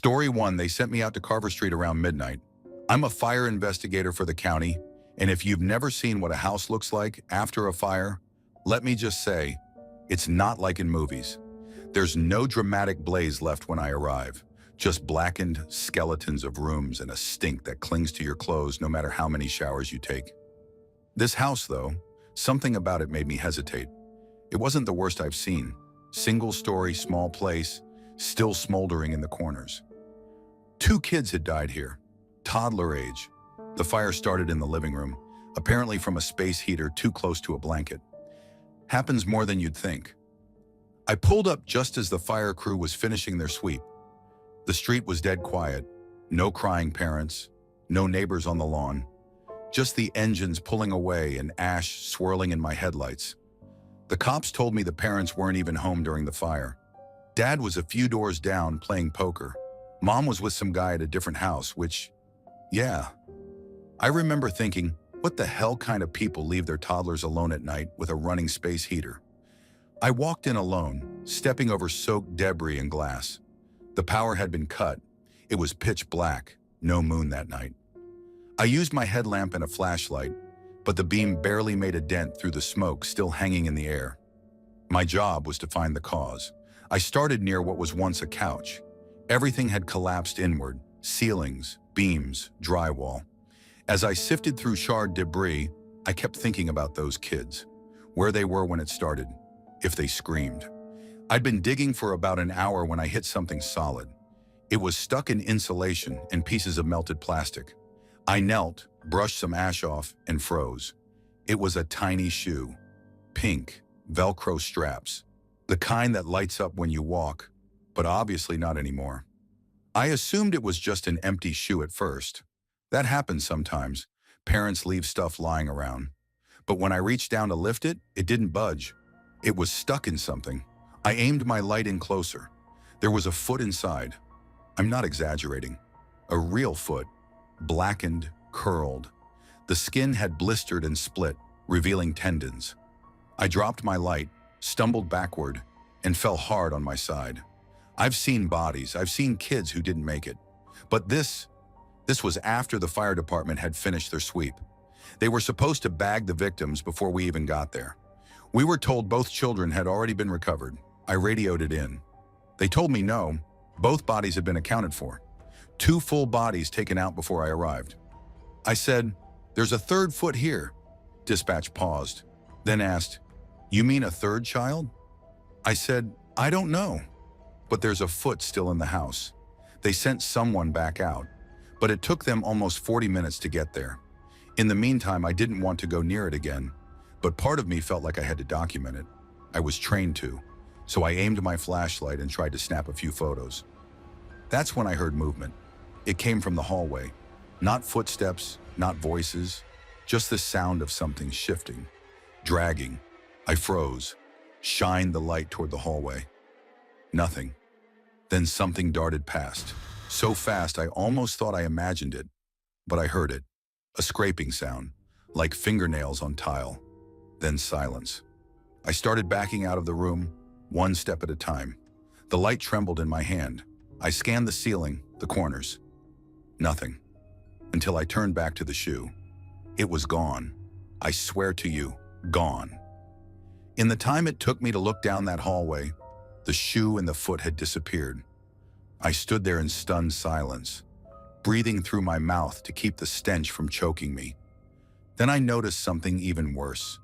Story 1, they sent me out to Carver Street around midnight. I'm a fire investigator for the county, and if you've never seen what a house looks like after a fire, let me just say, it's not like in movies. There's no dramatic blaze left when I arrive, just blackened skeletons of rooms and a stink that clings to your clothes no matter how many showers you take. This house, though, something about it made me hesitate. It wasn't the worst I've seen. Single story, small place, still smoldering in the corners. 2 kids had died here, toddler age. The fire started in the living room, apparently from a space heater too close to a blanket. Happens more than you'd think. I pulled up just as the fire crew was finishing their sweep. The street was dead quiet, no crying parents, no neighbors on the lawn, just the engines pulling away and ash swirling in my headlights. The cops told me the parents weren't even home during the fire. Dad was a few doors down playing poker. Mom was with some guy at a different house, which, yeah. I remember thinking, what the hell kind of people leave their toddlers alone at night with a running space heater? I walked in alone, stepping over soaked debris and glass. The power had been cut. It was pitch black, no moon that night. I used my headlamp and a flashlight, but the beam barely made a dent through the smoke still hanging in the air. My job was to find the cause. I started near what was once a couch. Everything had collapsed inward, ceilings, beams, drywall. As I sifted through charred debris, I kept thinking about those kids, where they were when it started, if they screamed. I'd been digging for about an hour when I hit something solid. It was stuck in insulation and pieces of melted plastic. I knelt, brushed some ash off, and froze. It was a tiny shoe, pink, Velcro straps, the kind that lights up when you walk, but obviously not anymore. I assumed it was just an empty shoe at first. That happens sometimes. Parents leave stuff lying around. But when I reached down to lift it, it didn't budge. It was stuck in something. I aimed my light in closer. There was a foot inside. I'm not exaggerating. A real foot, blackened, curled. The skin had blistered and split, revealing tendons. I dropped my light, stumbled backward, and fell hard on my side. I've seen bodies, I've seen kids who didn't make it. But this was after the fire department had finished their sweep. They were supposed to bag the victims before we even got there. We were told both children had already been recovered. I radioed it in. They told me no, both bodies had been accounted for. 2 full bodies taken out before I arrived. I said, "There's a 3rd foot here." Dispatch paused, then asked, "You mean a 3rd child?" I said, "I don't know, but there's a foot still in the house." They sent someone back out, but it took them almost 40 minutes to get there. In the meantime, I didn't want to go near it again, but part of me felt like I had to document it. I was trained to, so I aimed my flashlight and tried to snap a few photos. That's when I heard movement. It came from the hallway. Not footsteps, not voices, just the sound of something shifting, dragging. I froze, shined the light toward the hallway. Nothing. Then something darted past, so fast I almost thought I imagined it, but I heard it. A scraping sound, like fingernails on tile. Then silence. I started backing out of the room, one step at a time. The light trembled in my hand. I scanned the ceiling, the corners. Nothing. Until I turned back to the shoe. It was gone. I swear to you, gone. In the time it took me to look down that hallway, the shoe and the foot had disappeared. I stood there in stunned silence, breathing through my mouth to keep the stench from choking me. Then I noticed something even worse.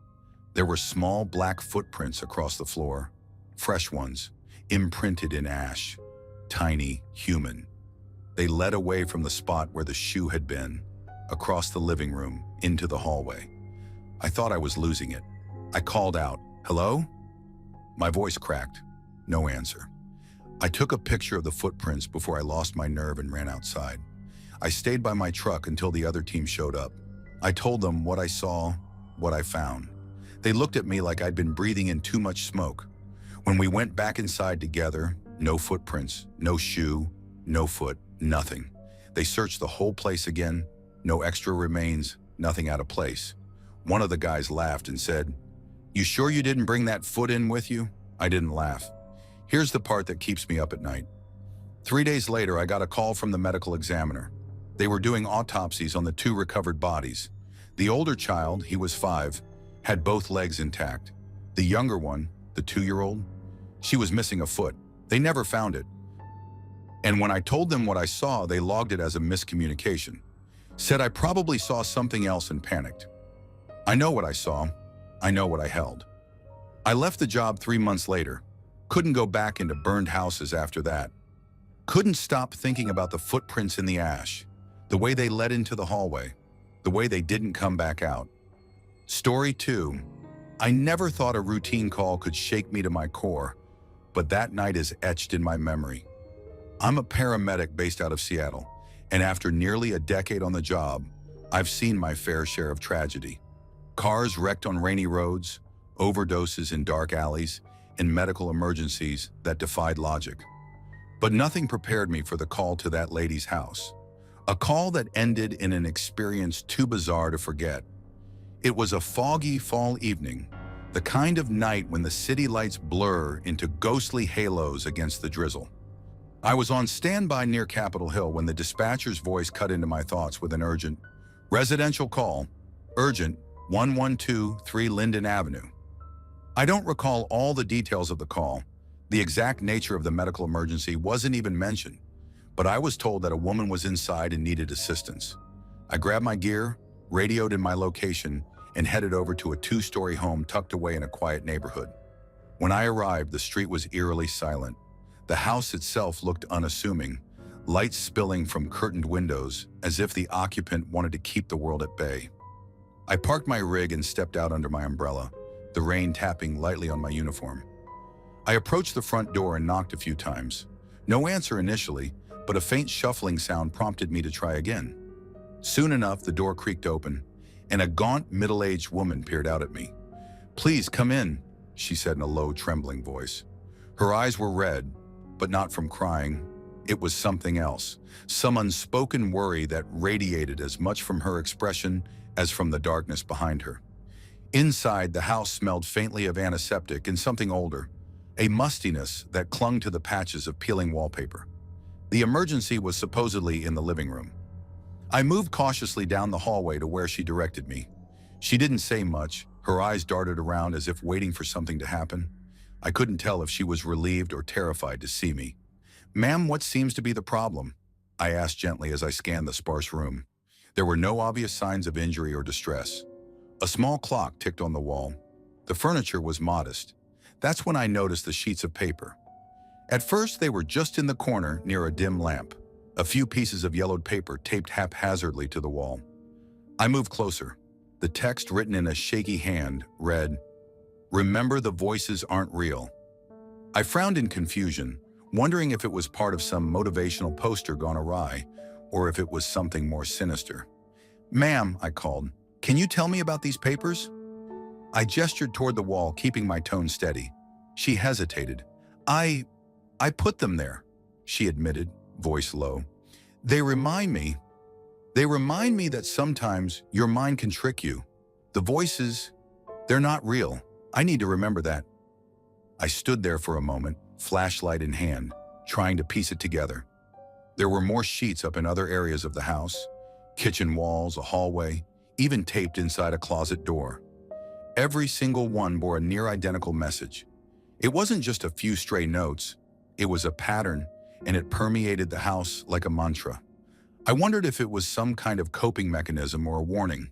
There were small black footprints across the floor, fresh ones, imprinted in ash, tiny, human. They led away from the spot where the shoe had been, across the living room, into the hallway. I thought I was losing it. I called out, "Hello?" My voice cracked. No answer. I took a picture of the footprints before I lost my nerve and ran outside. I stayed by my truck until the other team showed up. I told them what I saw, what I found. They looked at me like I'd been breathing in too much smoke. When we went back inside together, no footprints, no shoe, no foot, nothing. They searched the whole place again, no extra remains, nothing out of place. One of the guys laughed and said, "You sure you didn't bring that foot in with you?" I didn't laugh. Here's the part that keeps me up at night. 3 days later, I got a call from the medical examiner. They were doing autopsies on the 2 recovered bodies. The older child, he was 5, had both legs intact. The younger one, the 2-year-old, she was missing a foot. They never found it. And when I told them what I saw, they logged it as a miscommunication. Said I probably saw something else and panicked. I know what I saw. I know what I held. I left the job 3 months later. Couldn't go back into burned houses after that. Couldn't stop thinking about the footprints in the ash, the way they led into the hallway, the way they didn't come back out. Story 2. I never thought a routine call could shake me to my core, but that night is etched in my memory. I'm a paramedic based out of Seattle, and after nearly a decade on the job, I've seen my fair share of tragedy. Cars wrecked on rainy roads, overdoses in dark alleys, and medical emergencies that defied logic. But nothing prepared me for the call to that lady's house. A call that ended in an experience too bizarre to forget. It was a foggy fall evening, the kind of night when the city lights blur into ghostly halos against the drizzle. I was on standby near Capitol Hill when the dispatcher's voice cut into my thoughts with an urgent, "Residential call, urgent, 1123 Linden Avenue." I don't recall all the details of the call. The exact nature of the medical emergency wasn't even mentioned, but I was told that a woman was inside and needed assistance. I grabbed my gear, radioed in my location, and headed over to a 2-story home tucked away in a quiet neighborhood. When I arrived, the street was eerily silent. The house itself looked unassuming, lights spilling from curtained windows as if the occupant wanted to keep the world at bay. I parked my rig and stepped out under my umbrella, the rain tapping lightly on my uniform. I approached the front door and knocked a few times. No answer initially, but a faint shuffling sound prompted me to try again. Soon enough, the door creaked open, and a gaunt, middle-aged woman peered out at me. "Please, come in," she said in a low, trembling voice. Her eyes were red, but not from crying. It was something else, some unspoken worry that radiated as much from her expression as from the darkness behind her. Inside, the house smelled faintly of antiseptic and something older, a mustiness that clung to the patches of peeling wallpaper. The emergency was supposedly in the living room. I moved cautiously down the hallway to where she directed me. She didn't say much. Her eyes darted around as if waiting for something to happen. I couldn't tell if she was relieved or terrified to see me. "Ma'am, what seems to be the problem?" I asked gently as I scanned the sparse room. There were no obvious signs of injury or distress. A small clock ticked on the wall. The furniture was modest. That's when I noticed the sheets of paper. At first, they were just in the corner near a dim lamp, a few pieces of yellowed paper taped haphazardly to the wall. I moved closer. The text, written in a shaky hand, read, "Remember, the voices aren't real." I frowned in confusion, wondering if it was part of some motivational poster gone awry, or if it was something more sinister. "Ma'am," I called, "can you tell me about these papers?" I gestured toward the wall, keeping my tone steady. She hesitated. I put them there," she admitted, voice low. They remind me that sometimes your mind can trick you. The voices, they're not real. I need to remember that." I stood there for a moment, flashlight in hand, trying to piece it together. There were more sheets up in other areas of the house, kitchen walls, a hallway, even taped inside a closet door. Every single one bore a near-identical message. It wasn't just a few stray notes. It was a pattern, and it permeated the house like a mantra. I wondered if it was some kind of coping mechanism or a warning.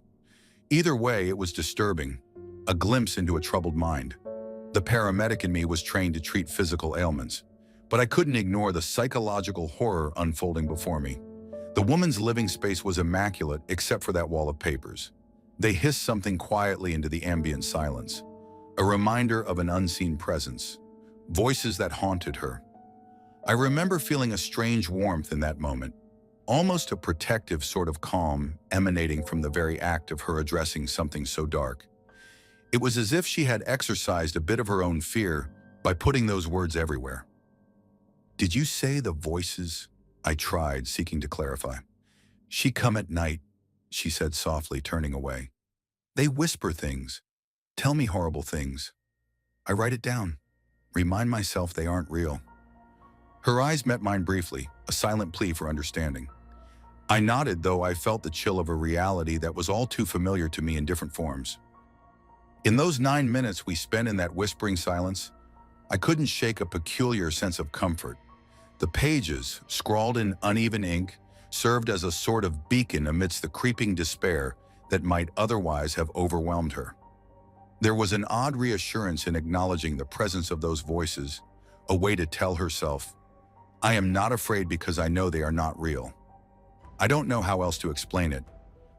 Either way, it was disturbing, a glimpse into a troubled mind. The paramedic in me was trained to treat physical ailments, but I couldn't ignore the psychological horror unfolding before me. The woman's living space was immaculate except for that wall of papers. They hissed something quietly into the ambient silence, a reminder of an unseen presence, voices that haunted her. I remember feeling a strange warmth in that moment, almost a protective sort of calm emanating from the very act of her addressing something so dark. It was as if she had exercised a bit of her own fear by putting those words everywhere. "Did you say the voices?" I tried, seeking to clarify. "She come at night," she said softly, turning away. "They whisper things, tell me horrible things. I write it down, remind myself they aren't real." Her eyes met mine briefly, a silent plea for understanding. I nodded, though I felt the chill of a reality that was all too familiar to me in different forms. In those 9 minutes we spent in that whispering silence, I couldn't shake a peculiar sense of comfort. The pages, scrawled in uneven ink, served as a sort of beacon amidst the creeping despair that might otherwise have overwhelmed her. There was an odd reassurance in acknowledging the presence of those voices, a way to tell herself, I am not afraid because I know they are not real. I don't know how else to explain it,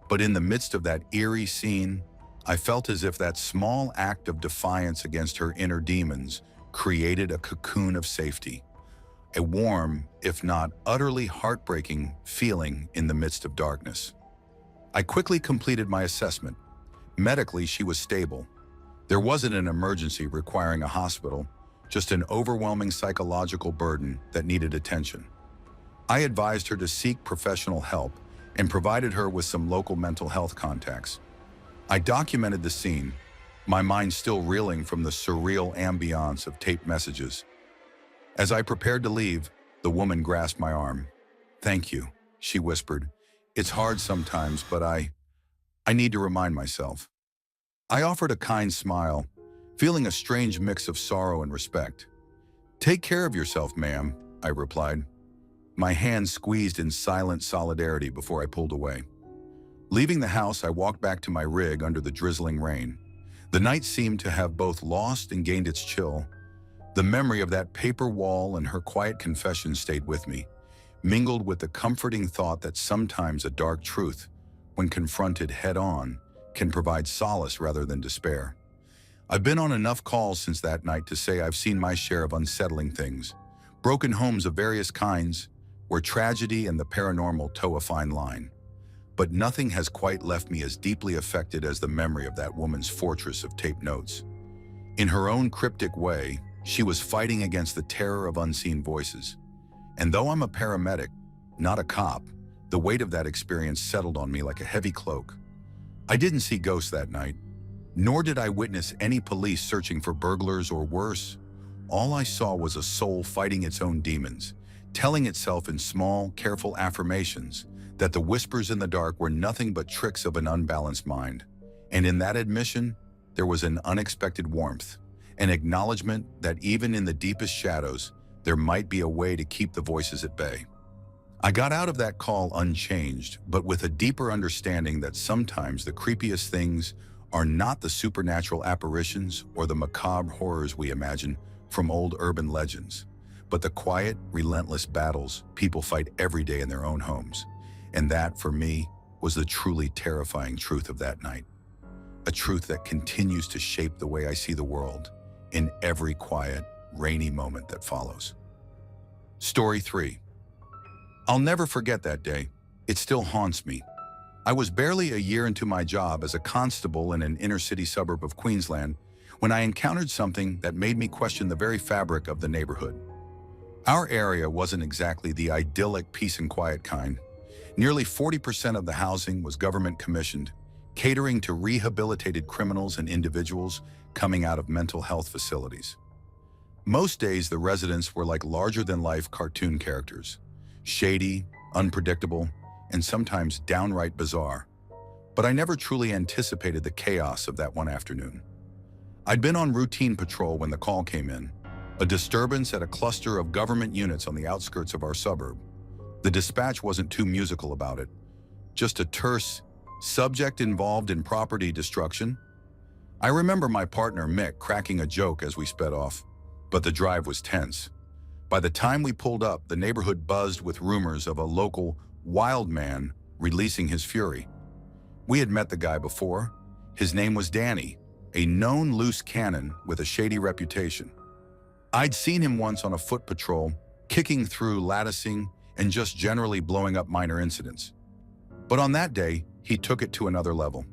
but in the midst of that eerie scene, I felt as if that small act of defiance against her inner demons created a cocoon of safety, a warm, if not utterly heartbreaking, feeling in the midst of darkness. I quickly completed my assessment. Medically, she was stable. There wasn't an emergency requiring a hospital, just an overwhelming psychological burden that needed attention. I advised her to seek professional help and provided her with some local mental health contacts. I documented the scene, my mind still reeling from the surreal ambiance of taped messages. As I prepared to leave, the woman grasped my arm. "Thank you," she whispered. "It's hard sometimes, but I need to remind myself." I offered a kind smile, feeling a strange mix of sorrow and respect. "Take care of yourself, ma'am," I replied. My hands squeezed in silent solidarity before I pulled away. Leaving the house, I walked back to my rig under the drizzling rain. The night seemed to have both lost and gained its chill. The memory of that paper wall and her quiet confession stayed with me, mingled with the comforting thought that sometimes a dark truth, when confronted head-on, can provide solace rather than despair. I've been on enough calls since that night to say I've seen my share of unsettling things, broken homes of various kinds, where tragedy and the paranormal toe a fine line. But nothing has quite left me as deeply affected as the memory of that woman's fortress of taped notes. In her own cryptic way, she was fighting against the terror of unseen voices. And though I'm a paramedic, not a cop, the weight of that experience settled on me like a heavy cloak. I didn't see ghosts that night, nor did I witness any police searching for burglars or worse. All I saw was a soul fighting its own demons, telling itself in small, careful affirmations that the whispers in the dark were nothing but tricks of an unbalanced mind. And in that admission, there was an unexpected warmth, an acknowledgement that even in the deepest shadows, there might be a way to keep the voices at bay. I got out of that call unchanged, but with a deeper understanding that sometimes the creepiest things are not the supernatural apparitions or the macabre horrors we imagine from old urban legends, but the quiet, relentless battles people fight every day in their own homes. And that, for me, was the truly terrifying truth of that night. A truth that continues to shape the way I see the world in every quiet, rainy moment that follows. Story 3. I'll never forget that day. It still haunts me. I was barely a year into my job as a constable in an inner-city suburb of Queensland when I encountered something that made me question the very fabric of the neighborhood. Our area wasn't exactly the idyllic peace and quiet kind. Nearly 40% of the housing was government-commissioned, catering to rehabilitated criminals and individuals coming out of mental health facilities. Most days, the residents were like larger-than-life cartoon characters, shady, unpredictable, and sometimes downright bizarre. But I never truly anticipated the chaos of that one afternoon. I'd been on routine patrol when the call came in, a disturbance at a cluster of government units on the outskirts of our suburb. The dispatch wasn't too musical about it, just a terse subject involved in property destruction. I remember my partner Mick cracking a joke as we sped off, but the drive was tense. By the time we pulled up, the neighborhood buzzed with rumors of a local wild man releasing his fury. We had met the guy before. His name was Danny, a known loose cannon with a shady reputation. I'd seen him once on a foot patrol, kicking through, latticing, and just generally blowing up minor incidents. But on that day, he took it to another level.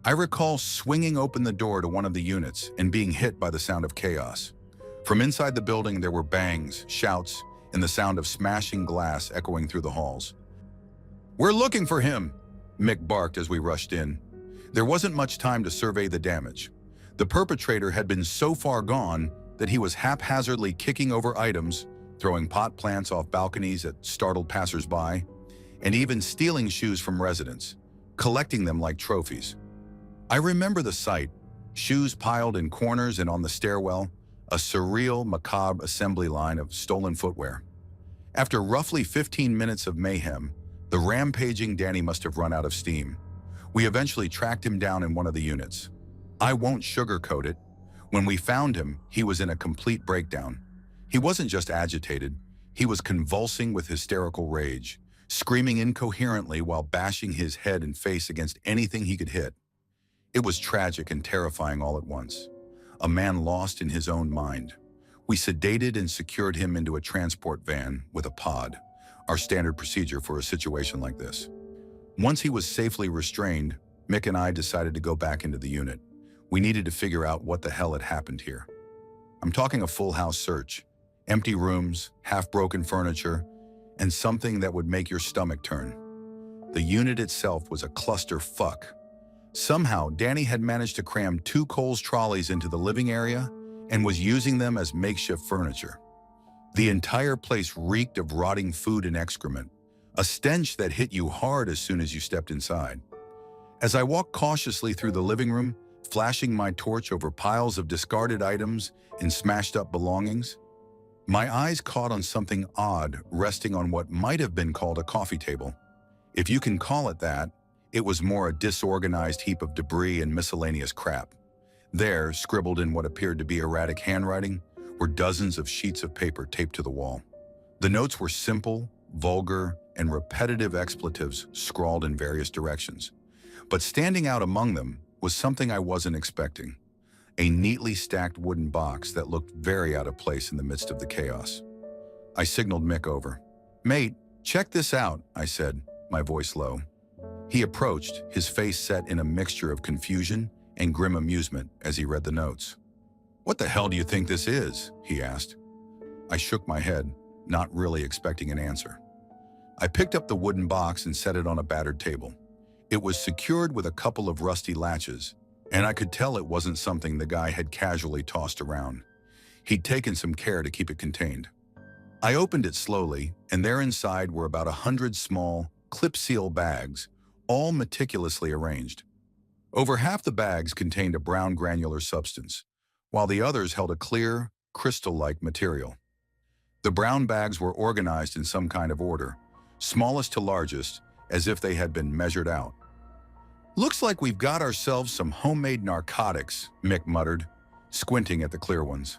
I recall swinging open the door to one of the units and being hit by the sound of chaos. From inside the building, there were bangs, shouts, and the sound of smashing glass echoing through the halls. "We're looking for him," Mick barked as we rushed in. There wasn't much time to survey the damage. The perpetrator had been so far gone that he was haphazardly kicking over items, throwing pot plants off balconies at startled passersby, and even stealing shoes from residents, collecting them like trophies. I remember the sight, shoes piled in corners and on the stairwell, a surreal, macabre assembly line of stolen footwear. After roughly 15 minutes of mayhem, the rampaging Danny must have run out of steam. We eventually tracked him down in one of the units. I won't sugarcoat it. When we found him, he was in a complete breakdown. He wasn't just agitated, he was convulsing with hysterical rage, screaming incoherently while bashing his head and face against anything he could hit. It was tragic and terrifying all at once. A man lost in his own mind. We sedated and secured him into a transport van with a pod, our standard procedure for a situation like this. Once he was safely restrained, Mick and I decided to go back into the unit. We needed to figure out what the hell had happened here. I'm talking a full house search. Empty rooms, half-broken furniture, and something that would make your stomach turn. The unit itself was a clusterfuck. Somehow, Danny had managed to cram 2 Kohl's trolleys into the living area and was using them as makeshift furniture. The entire place reeked of rotting food and excrement, a stench that hit you hard as soon as you stepped inside. As I walked cautiously through the living room, flashing my torch over piles of discarded items and smashed-up belongings, my eyes caught on something odd resting on what might have been called a coffee table. If you can call it that, it was more a disorganized heap of debris and miscellaneous crap. There, scribbled in what appeared to be erratic handwriting, were dozens of sheets of paper taped to the wall. The notes were simple, vulgar, and repetitive expletives scrawled in various directions. But standing out among them was something I wasn't expecting. A neatly stacked wooden box that looked very out of place in the midst of the chaos. I signaled Mick over. "Mate, check this out," I said, my voice low. He approached, his face set in a mixture of confusion and grim amusement as he read the notes. "What the hell do you think this is?" he asked. I shook my head, not really expecting an answer. I picked up the wooden box and set it on a battered table. It was secured with a couple of rusty latches, and I could tell it wasn't something the guy had casually tossed around. He'd taken some care to keep it contained. I opened it slowly, and there inside were about 100 small, clip-seal bags, all meticulously arranged. Over half the bags contained a brown granular substance, while the others held a clear, crystal-like material. The brown bags were organized in some kind of order, smallest to largest, as if they had been measured out. "Looks like we've got ourselves some homemade narcotics," Mick muttered, squinting at the clear ones.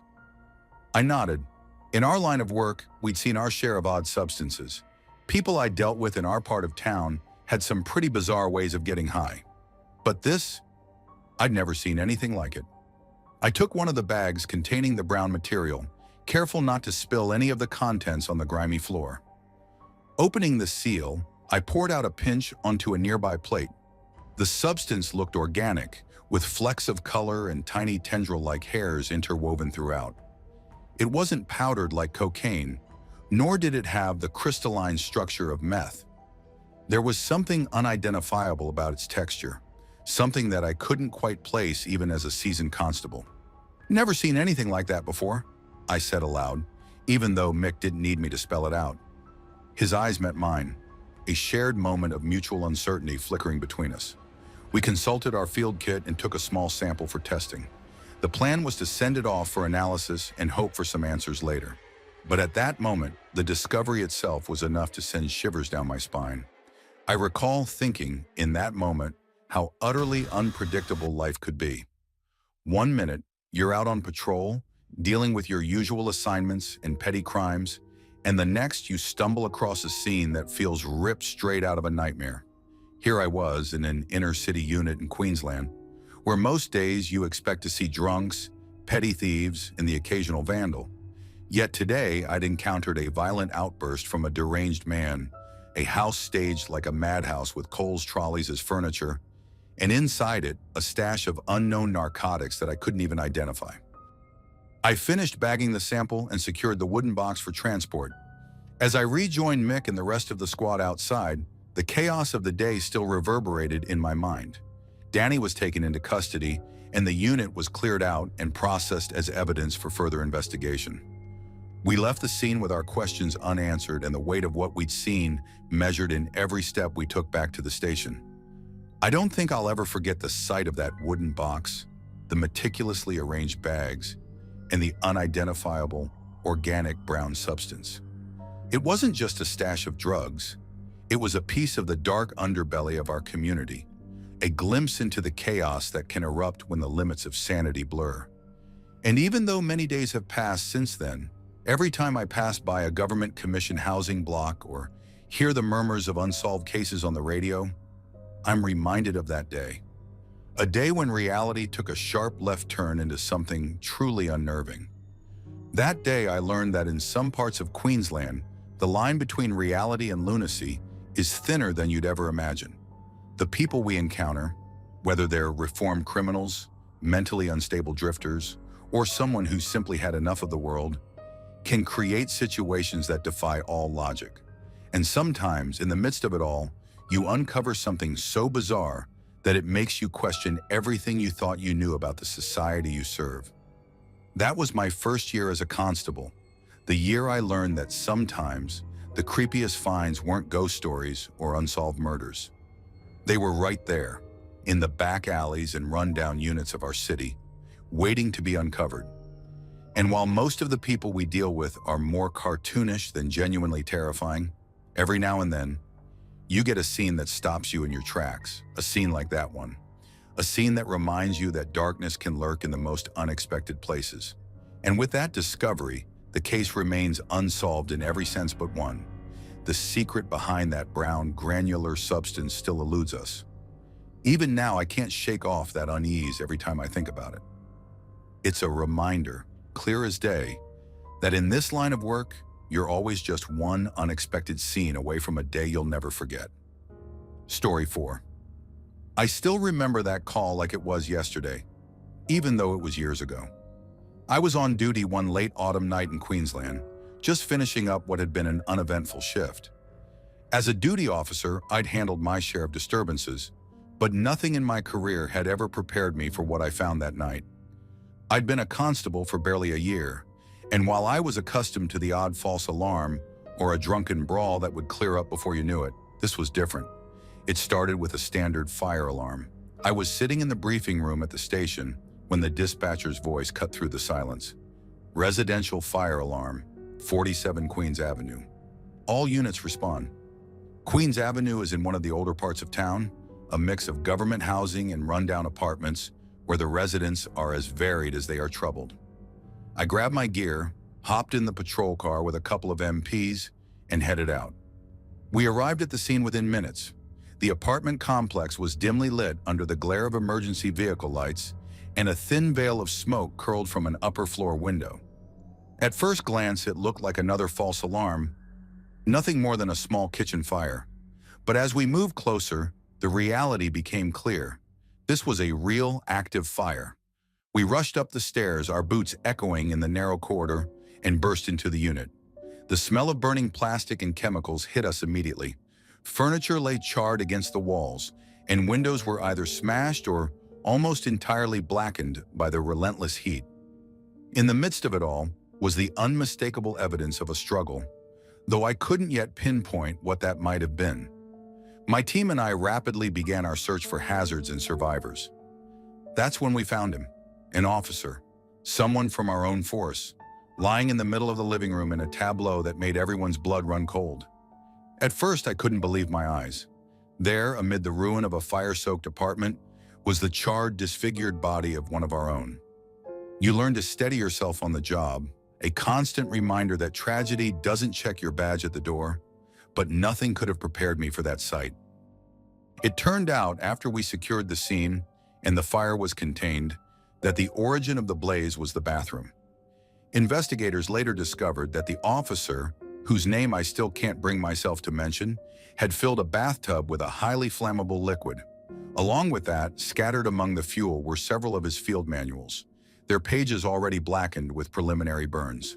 I nodded. In our line of work, we'd seen our share of odd substances. People I dealt with in our part of town had some pretty bizarre ways of getting high. But this, I'd never seen anything like it. I took one of the bags containing the brown material, careful not to spill any of the contents on the grimy floor. Opening the seal, I poured out a pinch onto a nearby plate. The substance looked organic, with flecks of color and tiny tendril-like hairs interwoven throughout. It wasn't powdered like cocaine, nor did it have the crystalline structure of meth. There was something unidentifiable about its texture, something that I couldn't quite place even as a seasoned constable. "Never seen anything like that before," I said aloud, even though Mick didn't need me to spell it out. His eyes met mine, a shared moment of mutual uncertainty flickering between us. We consulted our field kit and took a small sample for testing. The plan was to send it off for analysis and hope for some answers later. But at that moment, the discovery itself was enough to send shivers down my spine. I recall thinking, in that moment, how utterly unpredictable life could be. One minute, you're out on patrol, dealing with your usual assignments and petty crimes, and the next you stumble across a scene that feels ripped straight out of a nightmare. Here I was in an inner-city unit in Queensland, where most days you expect to see drunks, petty thieves, and the occasional vandal. Yet today I'd encountered a violent outburst from a deranged man, a house staged like a madhouse with Kohl's trolleys as furniture, and inside it, a stash of unknown narcotics that I couldn't even identify. I finished bagging the sample and secured the wooden box for transport. As I rejoined Mick and the rest of the squad outside, the chaos of the day still reverberated in my mind. Danny was taken into custody, and the unit was cleared out and processed as evidence for further investigation. We left the scene with our questions unanswered and the weight of what we'd seen measured in every step we took back to the station. I don't think I'll ever forget the sight of that wooden box, the meticulously arranged bags, and the unidentifiable, organic brown substance. It wasn't just a stash of drugs. It was a piece of the dark underbelly of our community, a glimpse into the chaos that can erupt when the limits of sanity blur. And even though many days have passed since then, every time I pass by a government-commissioned housing block or hear the murmurs of unsolved cases on the radio, I'm reminded of that day. A day when reality took a sharp left turn into something truly unnerving. That day I learned that in some parts of Queensland, the line between reality and lunacy is thinner than you'd ever imagine. The people we encounter, whether they're reformed criminals, mentally unstable drifters, or someone who simply had enough of the world, can create situations that defy all logic. And sometimes, in the midst of it all, you uncover something so bizarre that it makes you question everything you thought you knew about the society you serve. That was my first year as a constable, the year I learned that sometimes the creepiest finds weren't ghost stories or unsolved murders. They were right there, in the back alleys and rundown units of our city, waiting to be uncovered. And while most of the people we deal with are more cartoonish than genuinely terrifying, every now and then, you get a scene that stops you in your tracks, a scene like that one. A scene that reminds you that darkness can lurk in the most unexpected places. And with that discovery, the case remains unsolved in every sense but one. The secret behind that brown, granular substance still eludes us. Even now, I can't shake off that unease every time I think about it. It's a reminder, clear as day, that in this line of work, you're always just one unexpected scene away from a day you'll never forget. Story 4. I still remember that call like it was yesterday, even though it was years ago. I was on duty one late autumn night in Queensland, just finishing up what had been an uneventful shift. As a duty officer, I'd handled my share of disturbances, but nothing in my career had ever prepared me for what I found that night. I'd been a constable for barely a year, and while I was accustomed to the odd false alarm or a drunken brawl that would clear up before you knew it, this was different. It started with a standard fire alarm. I was sitting in the briefing room at the station when the dispatcher's voice cut through the silence. Residential fire alarm, 47 Queens Avenue. All units respond. Queens Avenue is in one of the older parts of town, a mix of government housing and rundown apartments where the residents are as varied as they are troubled. I grabbed my gear, hopped in the patrol car with a couple of MPs, and headed out. We arrived at the scene within minutes. The apartment complex was dimly lit under the glare of emergency vehicle lights, and a thin veil of smoke curled from an upper floor window. At first glance, it looked like another false alarm, nothing more than a small kitchen fire. But as we moved closer, the reality became clear. This was a real, active fire. We rushed up the stairs, our boots echoing in the narrow corridor, and burst into the unit. The smell of burning plastic and chemicals hit us immediately. Furniture lay charred against the walls, and windows were either smashed or almost entirely blackened by the relentless heat. In the midst of it all was the unmistakable evidence of a struggle, though I couldn't yet pinpoint what that might have been. My team and I rapidly began our search for hazards and survivors. That's when we found him, an officer, someone from our own force, lying in the middle of the living room in a tableau that made everyone's blood run cold. At first, I couldn't believe my eyes. There, amid the ruin of a fire-soaked apartment, was the charred, disfigured body of one of our own. You learn to steady yourself on the job, a constant reminder that tragedy doesn't check your badge at the door, but nothing could have prepared me for that sight. It turned out, after we secured the scene and the fire was contained, that the origin of the blaze was the bathroom. Investigators later discovered that the officer, whose name I still can't bring myself to mention, had filled a bathtub with a highly flammable liquid. Along with that, scattered among the fuel were several of his field manuals, their pages already blackened with preliminary burns.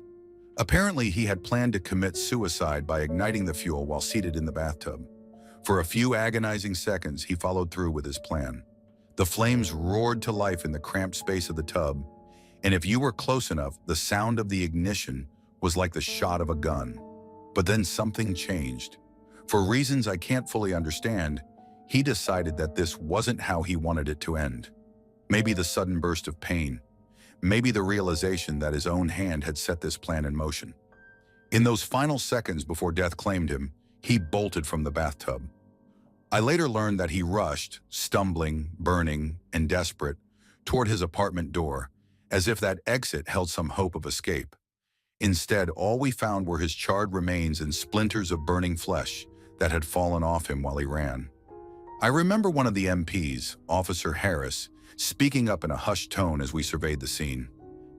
Apparently, he had planned to commit suicide by igniting the fuel while seated in the bathtub. For a few agonizing seconds, he followed through with his plan. The flames roared to life in the cramped space of the tub, and if you were close enough, the sound of the ignition was like the shot of a gun. But then something changed. For reasons I can't fully understand, he decided that this wasn't how he wanted it to end. Maybe the sudden burst of pain, maybe the realization that his own hand had set this plan in motion. In those final seconds before death claimed him, he bolted from the bathtub. I later learned that he rushed, stumbling, burning, and desperate, toward his apartment door, as if that exit held some hope of escape. Instead, all we found were his charred remains and splinters of burning flesh that had fallen off him while he ran. I remember one of the MPs, Officer Harris, speaking up in a hushed tone as we surveyed the scene.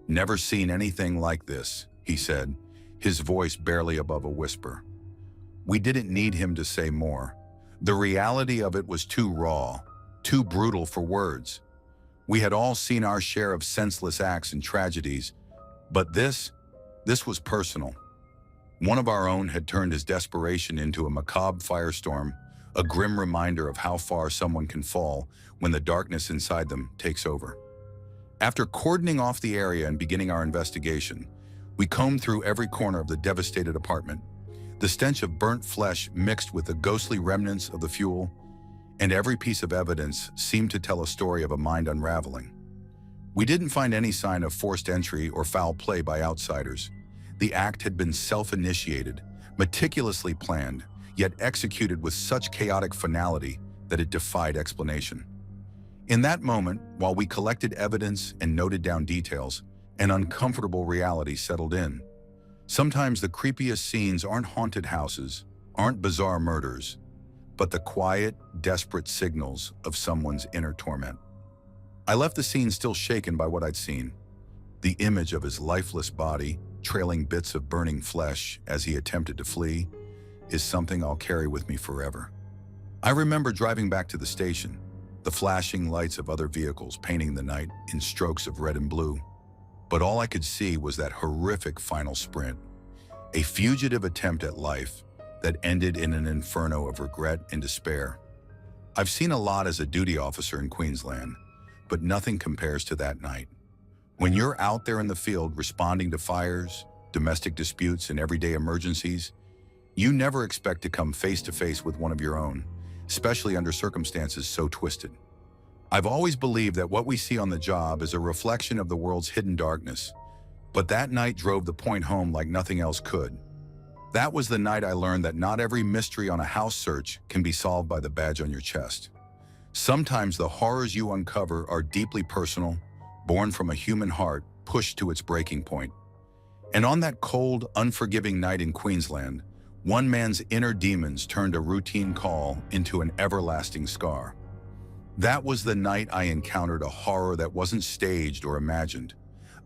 "Never seen anything like this," he said, his voice barely above a whisper. We didn't need him to say more. The reality of it was too raw, too brutal for words. We had all seen our share of senseless acts and tragedies, but this was personal. One of our own had turned his desperation into a macabre firestorm, a grim reminder of how far someone can fall when the darkness inside them takes over. After cordoning off the area and beginning our investigation, we combed through every corner of the devastated apartment. The stench of burnt flesh mixed with the ghostly remnants of the fuel, and every piece of evidence seemed to tell a story of a mind unraveling. We didn't find any sign of forced entry or foul play by outsiders. The act had been self-initiated, meticulously planned, yet executed with such chaotic finality that it defied explanation. In that moment, while we collected evidence and noted down details, an uncomfortable reality settled in. Sometimes the creepiest scenes aren't haunted houses, aren't bizarre murders, but the quiet, desperate signals of someone's inner torment. I left the scene still shaken by what I'd seen. The image of his lifeless body, trailing bits of burning flesh as he attempted to flee, is something I'll carry with me forever. I remember driving back to the station, the flashing lights of other vehicles painting the night in strokes of red and blue. But all I could see was that horrific final sprint, a fugitive attempt at life that ended in an inferno of regret and despair. I've seen a lot as a duty officer in Queensland, but nothing compares to that night. When you're out there in the field responding to fires, domestic disputes, and everyday emergencies, you never expect to come face to face with one of your own, especially under circumstances so twisted. I've always believed that what we see on the job is a reflection of the world's hidden darkness, but that night drove the point home like nothing else could. That was the night I learned that not every mystery on a house search can be solved by the badge on your chest. Sometimes the horrors you uncover are deeply personal, born from a human heart pushed to its breaking point. And on that cold, unforgiving night in Queensland, one man's inner demons turned a routine call into an everlasting scar. That was the night I encountered a horror that wasn't staged or imagined,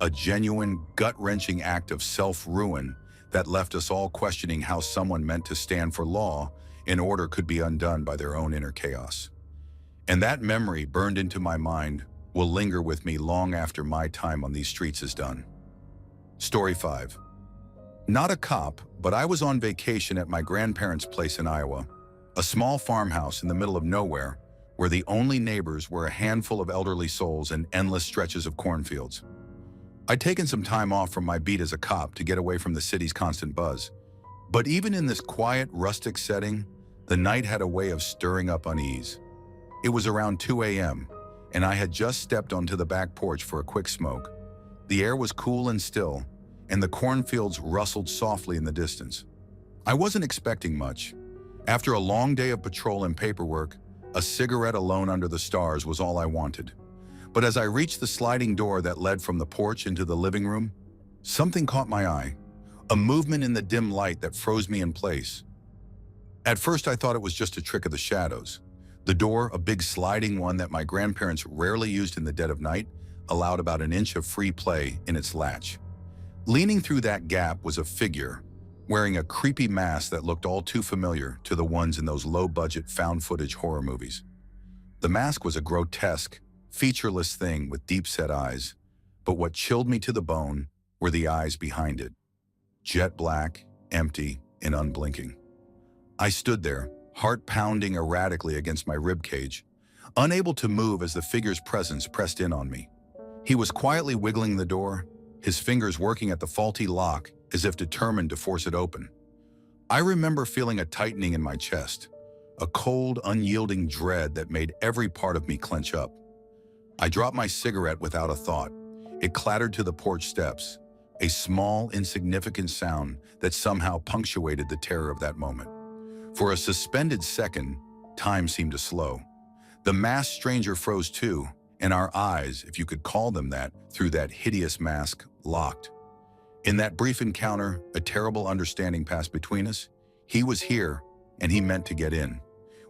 a genuine, gut-wrenching act of self-ruin that left us all questioning how someone meant to stand for law and order could be undone by their own inner chaos. And that memory, burned into my mind, will linger with me long after my time on these streets is done. Story 5. Not a cop, but I was on vacation at my grandparents' place in Iowa, a small farmhouse in the middle of nowhere, where the only neighbors were a handful of elderly souls and endless stretches of cornfields. I'd taken some time off from my beat as a cop to get away from the city's constant buzz. But even in this quiet, rustic setting, the night had a way of stirring up unease. It was around 2 a.m., and I had just stepped onto the back porch for a quick smoke. The air was cool and still, and the cornfields rustled softly in the distance. I wasn't expecting much. After a long day of patrol and paperwork, a cigarette alone under the stars was all I wanted. But as I reached the sliding door that led from the porch into the living room, something caught my eye, a movement in the dim light that froze me in place. At first, I thought it was just a trick of the shadows. The door, a big sliding one that my grandparents rarely used in the dead of night, allowed about an inch of free play in its latch. Leaning through that gap was a figure, wearing a creepy mask that looked all too familiar to the ones in those low-budget found-footage horror movies. The mask was a grotesque, featureless thing with deep-set eyes, but what chilled me to the bone were the eyes behind it. Jet black, empty, and unblinking. I stood there, heart pounding erratically against my ribcage, unable to move as the figure's presence pressed in on me. He was quietly wiggling the door, his fingers working at the faulty lock as if determined to force it open. I remember feeling a tightening in my chest, a cold, unyielding dread that made every part of me clench up. I dropped my cigarette without a thought. It clattered to the porch steps, a small, insignificant sound that somehow punctuated the terror of that moment. For a suspended second, time seemed to slow. The masked stranger froze too, and our eyes, if you could call them that, through that hideous mask, locked. In that brief encounter, a terrible understanding passed between us. He was here, and he meant to get in.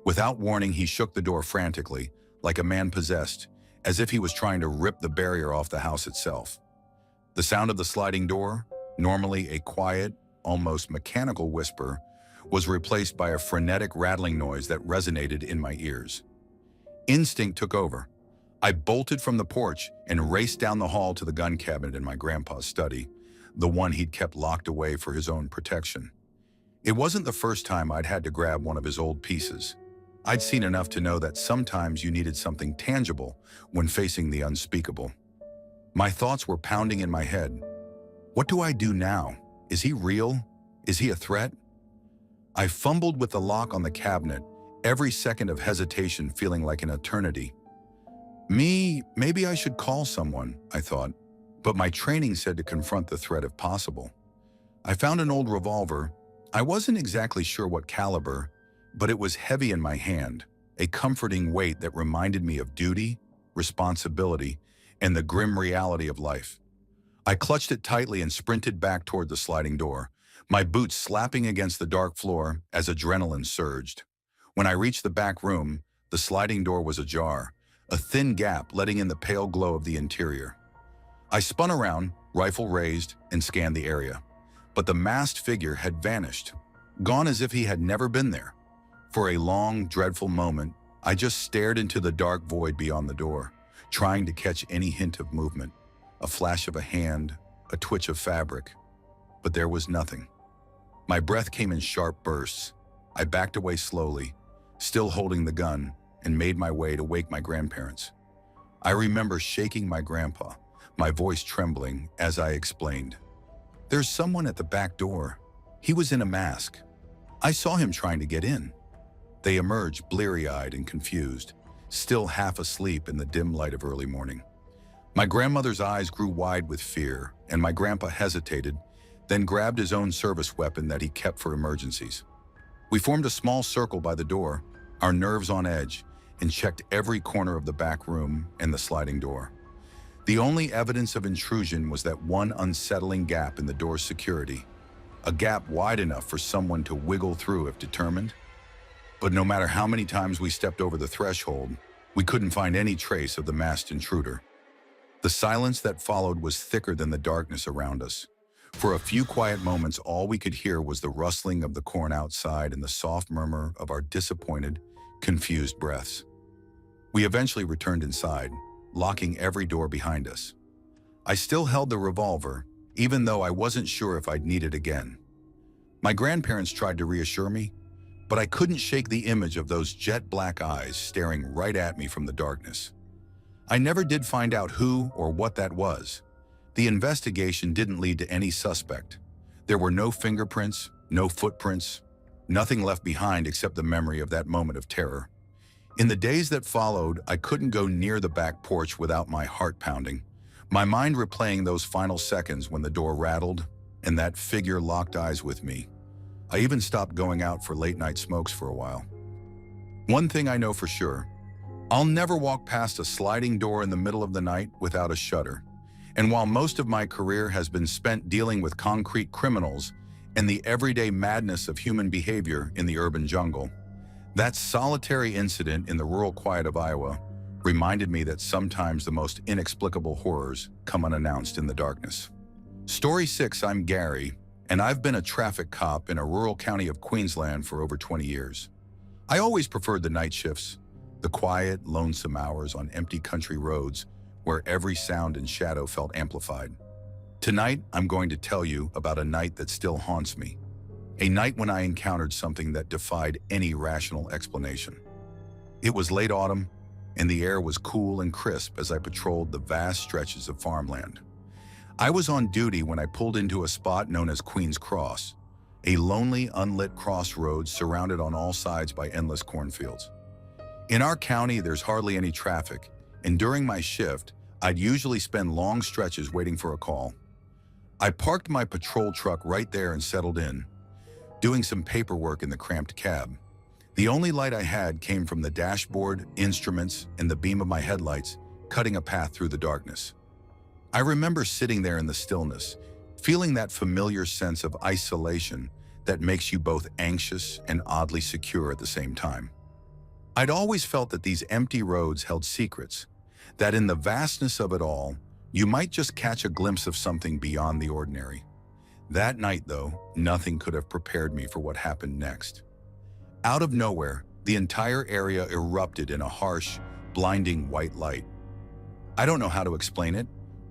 Without warning, he shook the door frantically, like a man possessed, as if he was trying to rip the barrier off the house itself. The sound of the sliding door, normally a quiet, almost mechanical whisper, was replaced by a frenetic rattling noise that resonated in my ears. Instinct took over. I bolted from the porch and raced down the hall to the gun cabinet in my grandpa's study, the one he'd kept locked away for his own protection. It wasn't the first time I'd had to grab one of his old pieces. I'd seen enough to know that sometimes you needed something tangible when facing the unspeakable. My thoughts were pounding in my head. What do I do now? Is he real? Is he a threat? I fumbled with the lock on the cabinet, every second of hesitation feeling like an eternity. Maybe I should call someone, I thought, but my training said to confront the threat if possible. I found an old revolver. I wasn't exactly sure what caliber, but it was heavy in my hand, a comforting weight that reminded me of duty, responsibility, and the grim reality of life. I clutched it tightly and sprinted back toward the sliding door, my boots slapping against the dark floor as adrenaline surged. When I reached the back room, the sliding door was ajar, a thin gap letting in the pale glow of the interior. I spun around, rifle raised, and scanned the area. But the masked figure had vanished, gone as if he had never been there. For a long, dreadful moment, I just stared into the dark void beyond the door, trying to catch any hint of movement, a flash of a hand, a twitch of fabric. But there was nothing. My breath came in sharp bursts. I backed away slowly, still holding the gun, and made my way to wake my grandparents. I remember shaking my grandpa, my voice trembling as I explained. "There's someone at the back door. He was in a mask. I saw him trying to get in." They emerged bleary-eyed and confused, still half asleep in the dim light of early morning. My grandmother's eyes grew wide with fear, and my grandpa hesitated, then grabbed his own service weapon that he kept for emergencies. We formed a small circle by the door, our nerves on edge, and checked every corner of the back room and the sliding door. The only evidence of intrusion was that one unsettling gap in the door's security, a gap wide enough for someone to wiggle through if determined. But no matter how many times we stepped over the threshold, we couldn't find any trace of the masked intruder. The silence that followed was thicker than the darkness around us. For a few quiet moments, all we could hear was the rustling of the corn outside and the soft murmur of our disappointed, confused breaths. We eventually returned inside, locking every door behind us. I still held the revolver, even though I wasn't sure if I'd need it again. My grandparents tried to reassure me, but I couldn't shake the image of those jet-black eyes staring right at me from the darkness. I never did find out who or what that was. The investigation didn't lead to any suspect. There were no fingerprints, no footprints, nothing left behind except the memory of that moment of terror. In the days that followed, I couldn't go near the back porch without my heart pounding, my mind replaying those final seconds when the door rattled and that figure locked eyes with me. I even stopped going out for late-night smokes for a while. One thing I know for sure, I'll never walk past a sliding door in the middle of the night without a shudder. And while most of my career has been spent dealing with concrete criminals and the everyday madness of human behavior in the urban jungle, that solitary incident in the rural quiet of Iowa reminded me that sometimes the most inexplicable horrors come unannounced in the darkness. Story 6, I'm Gary, and I've been a traffic cop in a rural county of Queensland for over 20 years. I always preferred the night shifts, the quiet, lonesome hours on empty country roads where every sound and shadow felt amplified. Tonight, I'm going to tell you about a night that still haunts me. A night when I encountered something that defied any rational explanation. It was late autumn, and the air was cool and crisp as I patrolled the vast stretches of farmland. I was on duty when I pulled into a spot known as Queen's Cross, a lonely, unlit crossroads surrounded on all sides by endless cornfields. In our county, there's hardly any traffic, and during my shift, I'd usually spend long stretches waiting for a call. I parked my patrol truck right there and settled in, doing some paperwork in the cramped cab. The only light I had came from the dashboard, instruments, and the beam of my headlights, cutting a path through the darkness. I remember sitting there in the stillness, feeling that familiar sense of isolation that makes you both anxious and oddly secure at the same time. I'd always felt that these empty roads held secrets, that in the vastness of it all, you might just catch a glimpse of something beyond the ordinary. That night, though, nothing could have prepared me for what happened next. Out of nowhere, the entire area erupted in a harsh, blinding white light. I don't know how to explain it.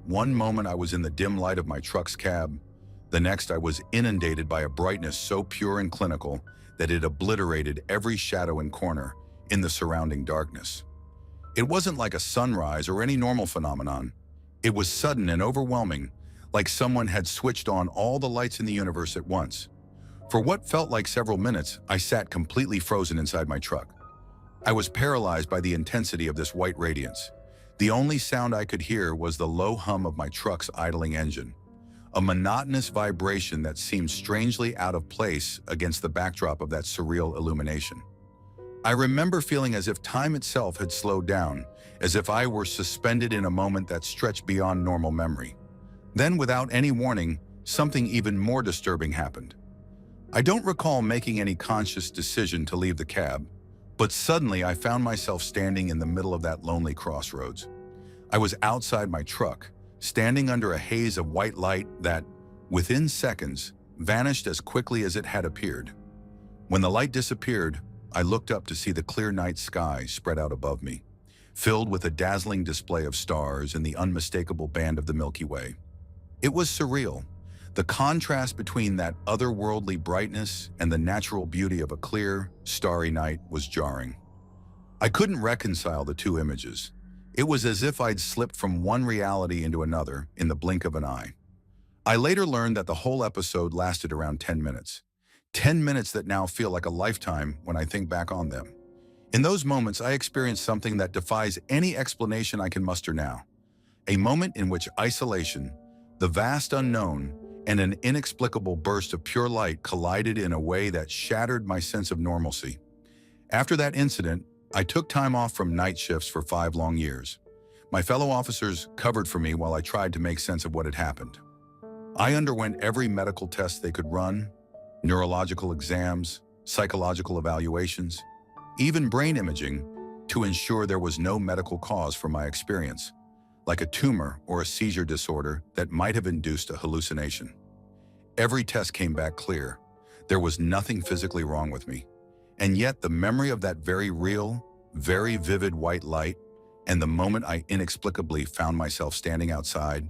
One moment I was in the dim light of my truck's cab. The next I was inundated by a brightness so pure and clinical that it obliterated every shadow and corner in the surrounding darkness. It wasn't like a sunrise or any normal phenomenon. It was sudden and overwhelming, like someone had switched on all the lights in the universe at once. For what felt like several minutes, I sat completely frozen inside my truck. I was paralyzed by the intensity of this white radiance. The only sound I could hear was the low hum of my truck's idling engine, a monotonous vibration that seemed strangely out of place against the backdrop of that surreal illumination. I remember feeling as if time itself had slowed down, as if I were suspended in a moment that stretched beyond normal memory. Then, without any warning, something even more disturbing happened. I don't recall making any conscious decision to leave the cab, but suddenly I found myself standing in the middle of that lonely crossroads. I was outside my truck, standing under a haze of white light that, within seconds, vanished as quickly as it had appeared. When the light disappeared, I looked up to see the clear night sky spread out above me, filled with a dazzling display of stars and the unmistakable band of the Milky Way. It was surreal. The contrast between that otherworldly brightness and the natural beauty of a clear, starry night was jarring. I couldn't reconcile the two images. It was as if I'd slipped from one reality into another in the blink of an eye. I later learned that the whole episode lasted around 10 minutes. 10 minutes that now feel like a lifetime when I think back on them. In those moments, I experienced something that defies any explanation I can muster now. A moment in which isolation, the vast unknown, and an inexplicable burst of pure light collided in a way that shattered my sense of normalcy. After that incident, I took time off from night shifts for 5 long years. My fellow officers covered for me while I tried to make sense of what had happened. I underwent every medical test they could run, neurological exams, psychological evaluations, even brain imaging, to ensure there was no medical cause for my experience, like a tumor or a seizure disorder that might have induced a hallucination. Every test came back clear. There was nothing physically wrong with me. And yet the memory of that very real, very vivid white light and the moment I inexplicably found myself standing outside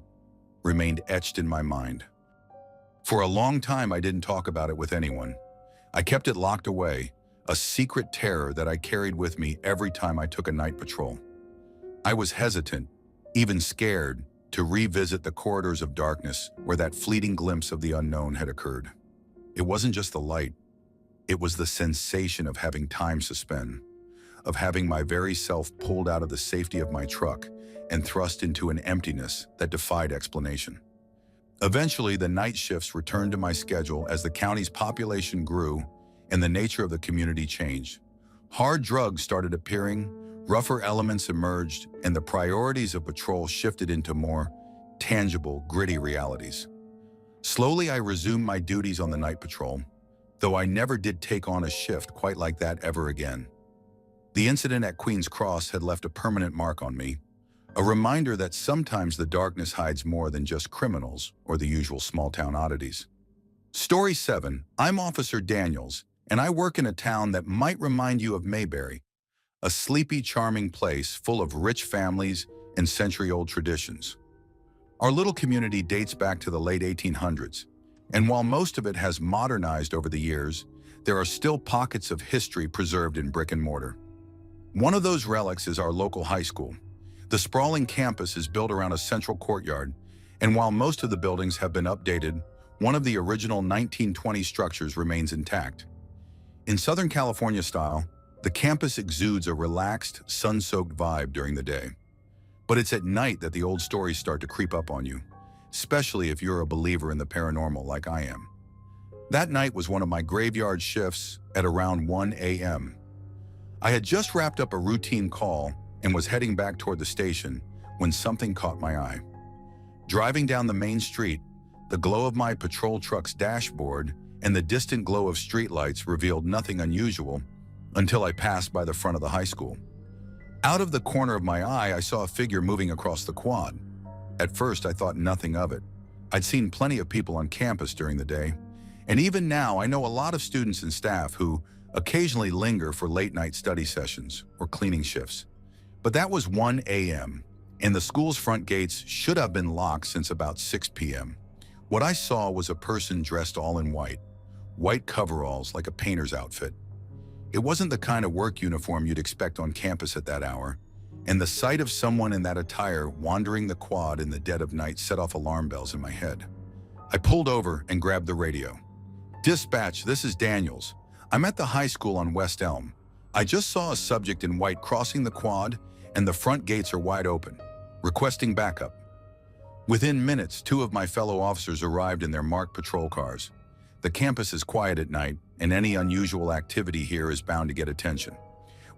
remained etched in my mind. For a long time, I didn't talk about it with anyone. I kept it locked away, a secret terror that I carried with me every time I took a night patrol. I was hesitant, even scared, to revisit the corridors of darkness where that fleeting glimpse of the unknown had occurred. It wasn't just the light. It was the sensation of having time suspend, of having my very self pulled out of the safety of my truck and thrust into an emptiness that defied explanation. Eventually, the night shifts returned to my schedule as the county's population grew and the nature of the community changed. Hard drugs started appearing, rougher elements emerged, and the priorities of patrol shifted into more tangible, gritty realities. Slowly, I resumed my duties on the night patrol, though I never did take on a shift quite like that ever again. The incident at Queen's Cross had left a permanent mark on me, a reminder that sometimes the darkness hides more than just criminals or the usual small-town oddities. Story 7. I'm Officer Daniels, and I work in a town that might remind you of Mayberry, a sleepy, charming place full of rich families and century-old traditions. Our little community dates back to the late 1800s, and while most of it has modernized over the years, there are still pockets of history preserved in brick and mortar. One of those relics is our local high school. The sprawling campus is built around a central courtyard, And while most of the buildings have been updated, one of the original 1920 structures remains intact. In Southern California style, the campus exudes a relaxed, sun-soaked vibe during the day. But it's at night that the old stories start to creep up on you, especially if you're a believer in the paranormal like I am. That night was one of my graveyard shifts at around 1 a.m. I had just wrapped up a routine call and was heading back toward the station when something caught my eye. Driving down the main street, the glow of my patrol truck's dashboard and the distant glow of streetlights revealed nothing unusual until I passed by the front of the high school. Out of the corner of my eye, I saw a figure moving across the quad. At first, I thought nothing of it. I'd seen plenty of people on campus during the day, and even now I know a lot of students and staff who occasionally linger for late-night study sessions or cleaning shifts. But that was 1 a.m., and the school's front gates should have been locked since about 6 p.m. What I saw was a person dressed all in white coveralls like a painter's outfit. It wasn't the kind of work uniform you'd expect on campus at that hour, and the sight of someone in that attire wandering the quad in the dead of night set off alarm bells in my head. I pulled over and grabbed the radio. "Dispatch, this is Daniels. I'm at the high school on West Elm. I just saw a subject in white crossing the quad, and the front gates are wide open. Requesting backup." Within minutes, 2 of my fellow officers arrived in their marked patrol cars. The campus is quiet at night, and any unusual activity here is bound to get attention.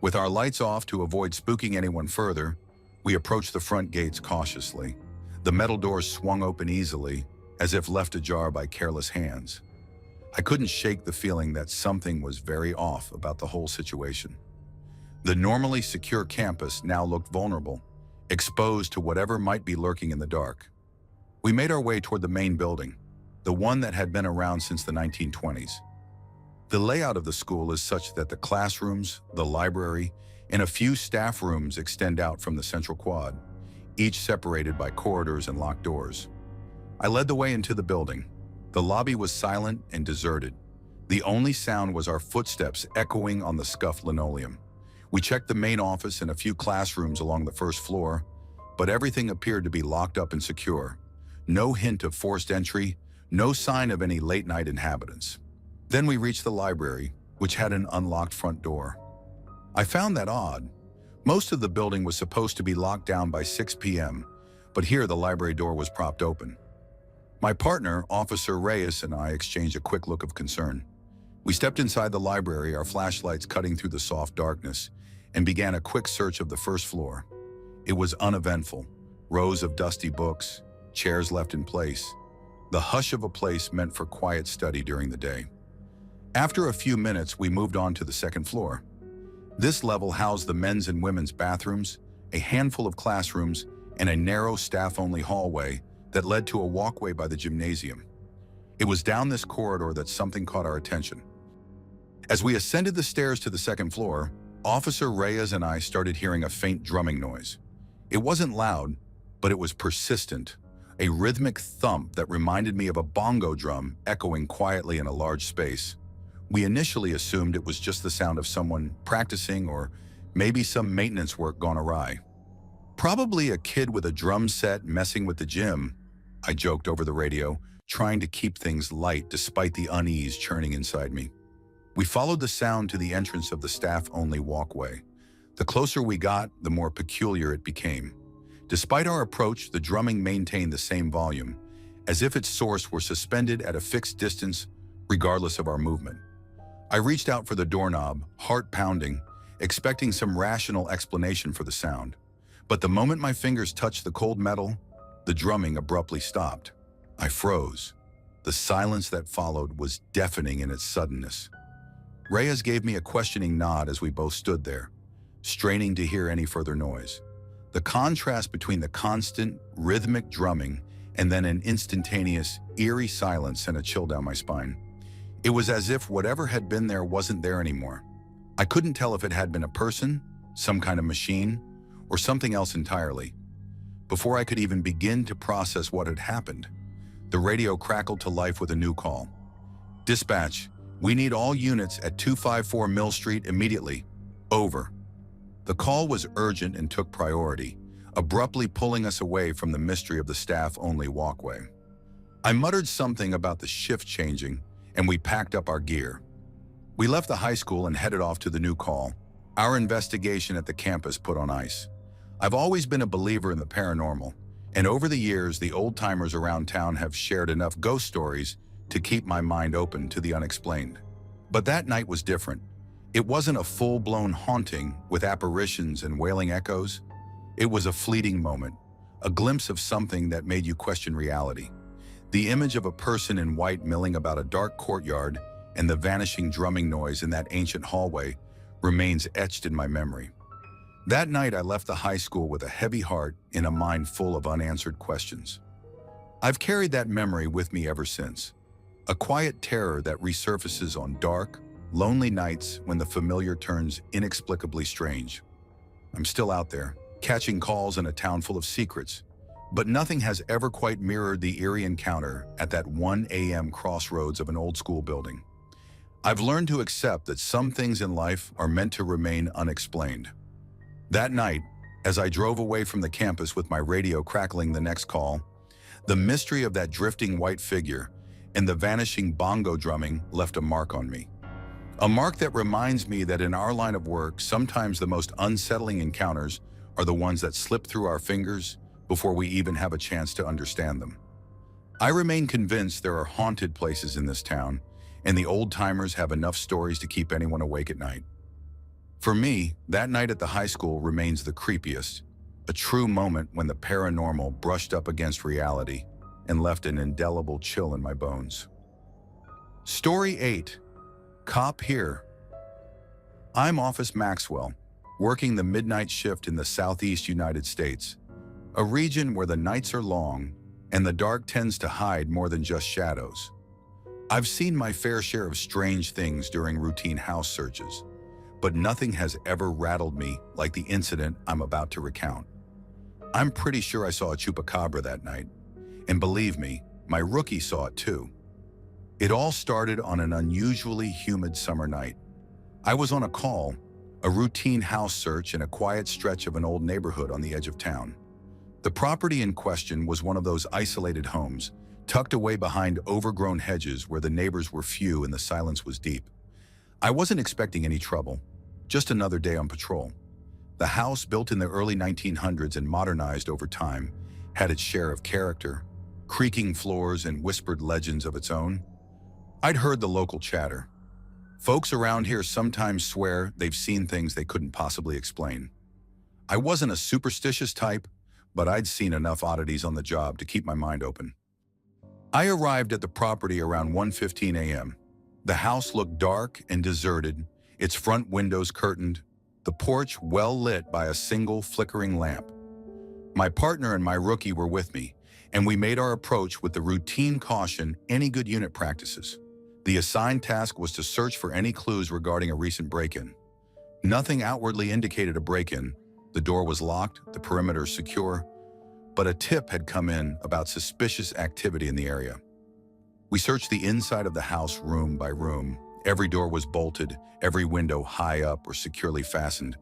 With our lights off to avoid spooking anyone further, we approached the front gates cautiously. The metal doors swung open easily, as if left ajar by careless hands. I couldn't shake the feeling that something was very off about the whole situation. The normally secure campus now looked vulnerable, exposed to whatever might be lurking in the dark. We made our way toward the main building, the one that had been around since the 1920s. The layout of the school is such that the classrooms, the library, and a few staff rooms extend out from the central quad, each separated by corridors and locked doors. I led the way into the building. The lobby was silent and deserted. The only sound was our footsteps echoing on the scuffed linoleum. We checked the main office and a few classrooms along the first floor, but everything appeared to be locked up and secure. No hint of forced entry, no sign of any late-night inhabitants. Then we reached the library, which had an unlocked front door. I found that odd. Most of the building was supposed to be locked down by 6 p.m., but here the library door was propped open. My partner, Officer Reyes, and I exchanged a quick look of concern. We stepped inside the library, our flashlights cutting through the soft darkness, and began a quick search of the first floor. It was uneventful. Rows of dusty books, chairs left in place. The hush of a place meant for quiet study during the day. After a few minutes, we moved on to the second floor. This level housed the men's and women's bathrooms, a handful of classrooms, and a narrow staff-only hallway that led to a walkway by the gymnasium. It was down this corridor that something caught our attention. As we ascended the stairs to the second floor, Officer Reyes and I started hearing a faint drumming noise. It wasn't loud, but it was persistent, a rhythmic thump that reminded me of a bongo drum echoing quietly in a large space. We initially assumed it was just the sound of someone practicing or maybe some maintenance work gone awry. "Probably a kid with a drum set messing with the gym," I joked over the radio, trying to keep things light despite the unease churning inside me. We followed the sound to the entrance of the staff-only walkway. The closer we got, the more peculiar it became. Despite our approach, the drumming maintained the same volume, as if its source were suspended at a fixed distance, regardless of our movement. I reached out for the doorknob, heart pounding, expecting some rational explanation for the sound. But the moment my fingers touched the cold metal, the drumming abruptly stopped. I froze. The silence that followed was deafening in its suddenness. Reyes gave me a questioning nod as we both stood there, straining to hear any further noise. The contrast between the constant, rhythmic drumming and then an instantaneous, eerie silence sent a chill down my spine. It was as if whatever had been there wasn't there anymore. I couldn't tell if it had been a person, some kind of machine, or something else entirely. Before I could even begin to process what had happened, the radio crackled to life with a new call. "Dispatch, we need all units at 254 Mill Street immediately. Over." The call was urgent and took priority. abruptly pulling us away from the mystery of the staff-only walkway. I muttered something about the shift changing, and we packed up our gear. We left the high school and headed off to the new call, our investigation at the campus put on ice. I've always been a believer in the paranormal, and over the years, the old-timers around town have shared enough ghost stories to keep my mind open to the unexplained. But that night was different. It wasn't a full-blown haunting with apparitions and wailing echoes. It was a fleeting moment, a glimpse of something that made you question reality. The image of a person in white milling about a dark courtyard and the vanishing drumming noise in that ancient hallway remains etched in my memory. That night I left the high school with a heavy heart and a mind full of unanswered questions. I've carried that memory with me ever since. A quiet terror that resurfaces on dark, lonely nights when the familiar turns inexplicably strange. I'm still out there, catching calls in a town full of secrets, but nothing has ever quite mirrored the eerie encounter at that 1 a.m. crossroads of an old school building. I've learned to accept that some things in life are meant to remain unexplained. That night, as I drove away from the campus with my radio crackling the next call, the mystery of that drifting white figure and the vanishing bongo drumming left a mark on me. A mark that reminds me that in our line of work, sometimes the most unsettling encounters are the ones that slip through our fingers before we even have a chance to understand them. I remain convinced there are haunted places in this town, and the old-timers have enough stories to keep anyone awake at night. For me, that night at the high school remains the creepiest, a true moment when the paranormal brushed up against reality and left an indelible chill in my bones. Story 8. Cop Here. I'm Office Maxwell, working the midnight shift in the southeast United States, a region where the nights are long and the dark tends to hide more than just shadows. I've seen my fair share of strange things during routine house searches, but nothing has ever rattled me like the incident I'm about to recount. I'm pretty sure I saw a chupacabra that night, and believe me, my rookie saw it too. It all started on an unusually humid summer night. I was on a call, a routine house search in a quiet stretch of an old neighborhood on the edge of town. The property in question was one of those isolated homes, tucked away behind overgrown hedges where the neighbors were few and the silence was deep. I wasn't expecting any trouble, just another day on patrol. The house, built in the early 1900s and modernized over time, had its share of character, creaking floors and whispered legends of its own. I'd heard the local chatter. Folks around here sometimes swear they've seen things they couldn't possibly explain. I wasn't a superstitious type, but I'd seen enough oddities on the job to keep my mind open. I arrived at the property around 1:15 a.m. The house looked dark and deserted, its front windows curtained, the porch well lit by a single flickering lamp. My partner and my rookie were with me, and we made our approach with the routine caution any good unit practices. The assigned task was to search for any clues regarding a recent break-in. Nothing outwardly indicated a break-in. The door was locked, the perimeter secure, but a tip had come in about suspicious activity in the area. We searched the inside of the house room by room. Every door was bolted, every window high up or securely fastened.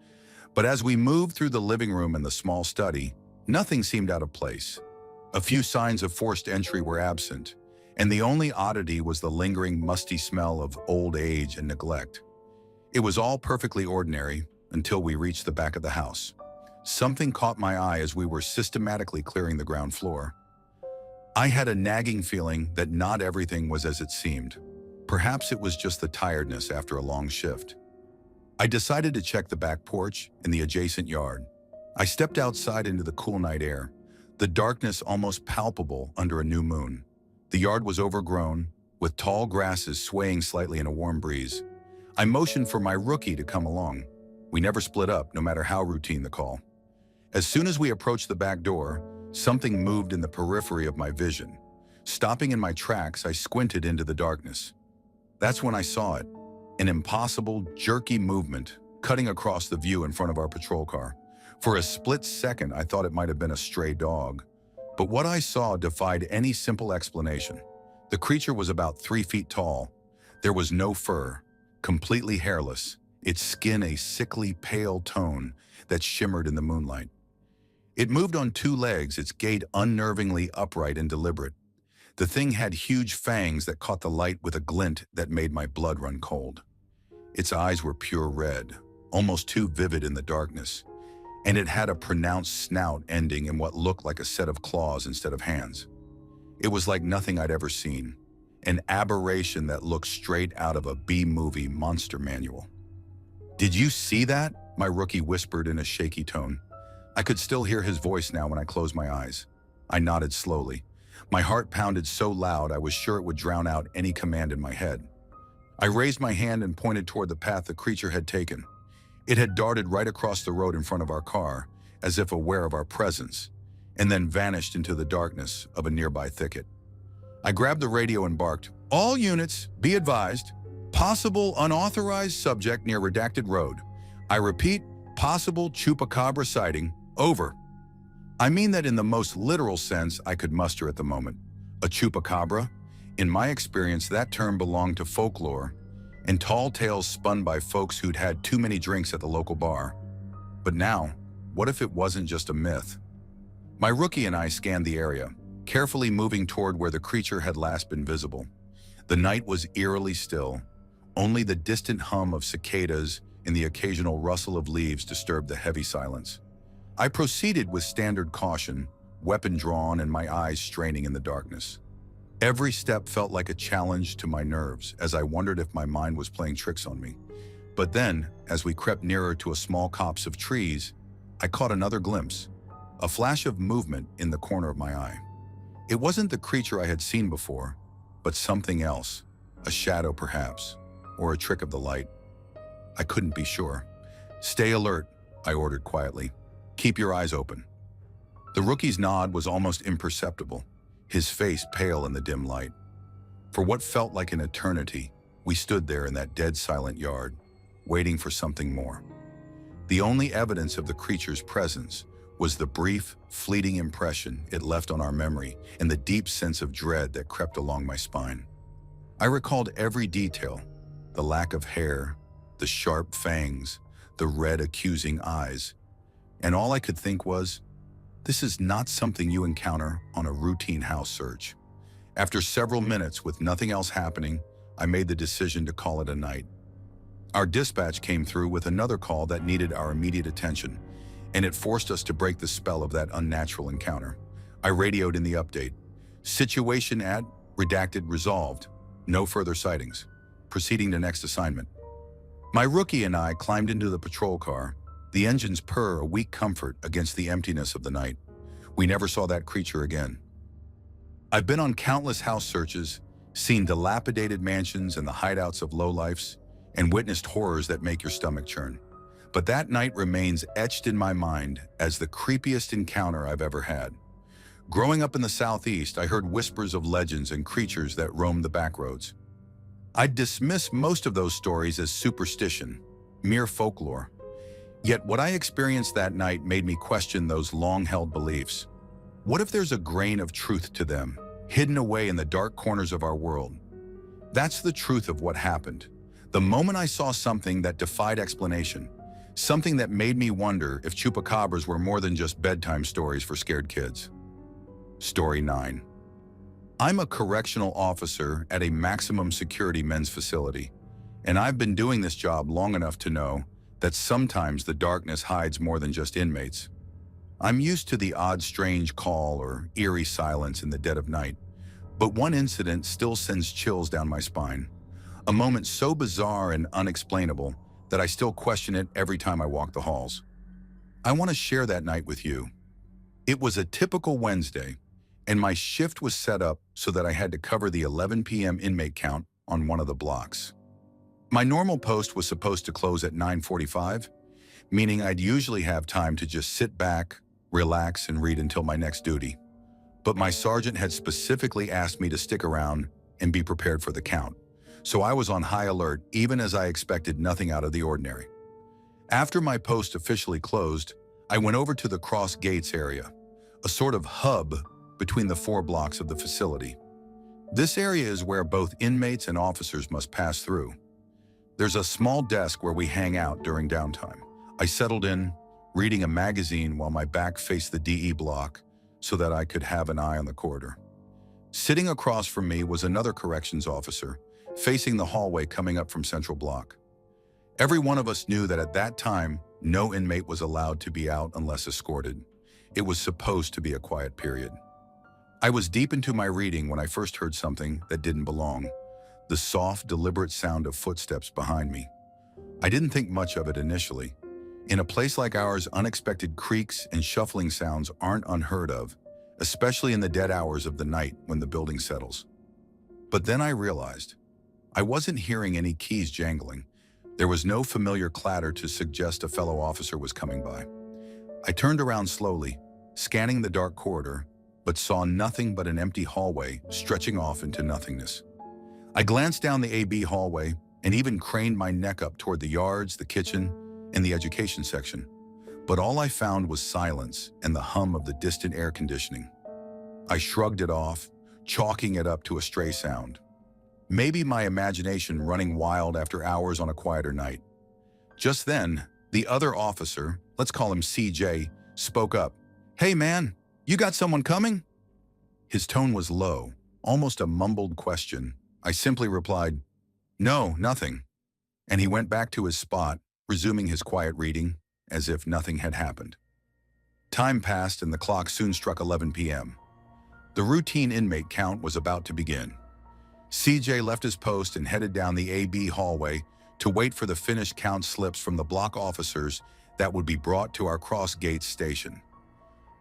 But as we moved through the living room and the small study, nothing seemed out of place. A few signs of forced entry were absent, and the only oddity was the lingering musty smell of old age and neglect. It was all perfectly ordinary until we reached the back of the house. Something caught my eye as we were systematically clearing the ground floor. I had a nagging feeling that not everything was as it seemed. Perhaps it was just the tiredness after a long shift. I decided to check the back porch and the adjacent yard. I stepped outside into the cool night air, the darkness almost palpable under a new moon. The yard was overgrown, with tall grasses swaying slightly in a warm breeze. I motioned for my rookie to come along. We never split up, no matter how routine the call. As soon as we approached the back door, something moved in the periphery of my vision. Stopping in my tracks, I squinted into the darkness. That's when I saw it, an impossible, jerky movement cutting across the view in front of our patrol car. For a split second, I thought it might have been a stray dog. But what I saw defied any simple explanation. The creature was about 3 feet tall. There was no fur, completely hairless, its skin a sickly pale tone that shimmered in the moonlight. It moved on two legs, its gait unnervingly upright and deliberate. The thing had huge fangs that caught the light with a glint that made my blood run cold. Its eyes were pure red, almost too vivid in the darkness, and it had a pronounced snout ending in what looked like a set of claws instead of hands. It was like nothing I'd ever seen, an aberration that looked straight out of a B-movie monster manual. "Did you see that?" my rookie whispered in a shaky tone. I could still hear his voice now when I closed my eyes. I nodded slowly. My heart pounded so loud I was sure it would drown out any command in my head. I raised my hand and pointed toward the path the creature had taken. It had darted right across the road in front of our car, as if aware of our presence, and then vanished into the darkness of a nearby thicket. I grabbed the radio and barked, "All units, be advised. Possible unauthorized subject near redacted road. I repeat, possible chupacabra sighting. Over." I mean that in the most literal sense I could muster at the moment. A chupacabra? In my experience, that term belonged to folklore and tall tales spun by folks who'd had too many drinks at the local bar. But now, what if it wasn't just a myth? My rookie and I scanned the area, carefully moving toward where the creature had last been visible. The night was eerily still. Only the distant hum of cicadas and the occasional rustle of leaves disturbed the heavy silence. I proceeded with standard caution, weapon drawn and my eyes straining in the darkness. Every step felt like a challenge to my nerves as I wondered if my mind was playing tricks on me. But then, as we crept nearer to a small copse of trees, I caught another glimpse, a flash of movement in the corner of my eye. It wasn't the creature I had seen before, but something else, a shadow perhaps, or a trick of the light. I couldn't be sure. "Stay alert," I ordered quietly. "Keep your eyes open." The rookie's nod was almost imperceptible, his face pale in the dim light. For what felt like an eternity, we stood there in that dead silent yard, waiting for something more. The only evidence of the creature's presence was the brief, fleeting impression it left on our memory and the deep sense of dread that crept along my spine. I recalled every detail, the lack of hair, the sharp fangs, the red accusing eyes, and all I could think was, this is not something you encounter on a routine house search. After several minutes with nothing else happening, I made the decision to call it a night. Our dispatch came through with another call that needed our immediate attention, and it forced us to break the spell of that unnatural encounter. I radioed in the update. "Situation at redacted resolved. No further sightings. Proceeding to next assignment." My rookie and I climbed into the patrol car, the engine's purr a weak comfort against the emptiness of the night. We never saw that creature again. I've been on countless house searches, seen dilapidated mansions and the hideouts of lowlifes, and witnessed horrors that make your stomach churn. But that night remains etched in my mind as the creepiest encounter I've ever had. Growing up in the Southeast, I heard whispers of legends and creatures that roamed the backroads. I'd dismiss most of those stories as superstition, mere folklore. Yet what I experienced that night made me question those long-held beliefs. What if there's a grain of truth to them, hidden away in the dark corners of our world? That's the truth of what happened. The moment I saw something that defied explanation, something that made me wonder if chupacabras were more than just bedtime stories for scared kids. Story 9. I'm a correctional officer at a maximum security men's facility, and I've been doing this job long enough to know that sometimes the darkness hides more than just inmates. I'm used to the odd strange call or eerie silence in the dead of night, but one incident still sends chills down my spine. A moment so bizarre and unexplainable that I still question it every time I walk the halls. I want to share that night with you. It was a typical Wednesday, and my shift was set up so that I had to cover the 11 p.m. inmate count on one of the blocks. My normal post was supposed to close at 9:45, meaning I'd usually have time to just sit back, relax, and read until my next duty. But my sergeant had specifically asked me to stick around and be prepared for the count, so I was on high alert even as I expected nothing out of the ordinary. After my post officially closed, I went over to the cross gates area, a sort of hub between the 4 blocks of the facility. This area is where both inmates and officers must pass through. There's a small desk where we hang out during downtime. I settled in, reading a magazine while my back faced the DE block so that I could have an eye on the corridor. Sitting across from me was another corrections officer, facing the hallway coming up from Central Block. Every one of us knew that at that time, no inmate was allowed to be out unless escorted. It was supposed to be a quiet period. I was deep into my reading when I first heard something that didn't belong, the soft, deliberate sound of footsteps behind me. I didn't think much of it initially. In a place like ours, unexpected creaks and shuffling sounds aren't unheard of, especially in the dead hours of the night when the building settles. But then I realized I wasn't hearing any keys jangling. There was no familiar clatter to suggest a fellow officer was coming by. I turned around slowly, scanning the dark corridor, but saw nothing but an empty hallway stretching off into nothingness. I glanced down the AB hallway and even craned my neck up toward the yards, the kitchen, and the education section. But all I found was silence and the hum of the distant air conditioning. I shrugged it off, chalking it up to a stray sound. Maybe my imagination running wild after hours on a quieter night. Just then, the other officer, let's call him CJ, spoke up. "Hey man, you got someone coming?" His tone was low, almost a mumbled question. I simply replied, "No, nothing." And he went back to his spot, resuming his quiet reading, as if nothing had happened. Time passed and the clock soon struck 11 p.m. The routine inmate count was about to begin. CJ left his post and headed down the AB hallway to wait for the finished count slips from the block officers that would be brought to our Cross Gates station.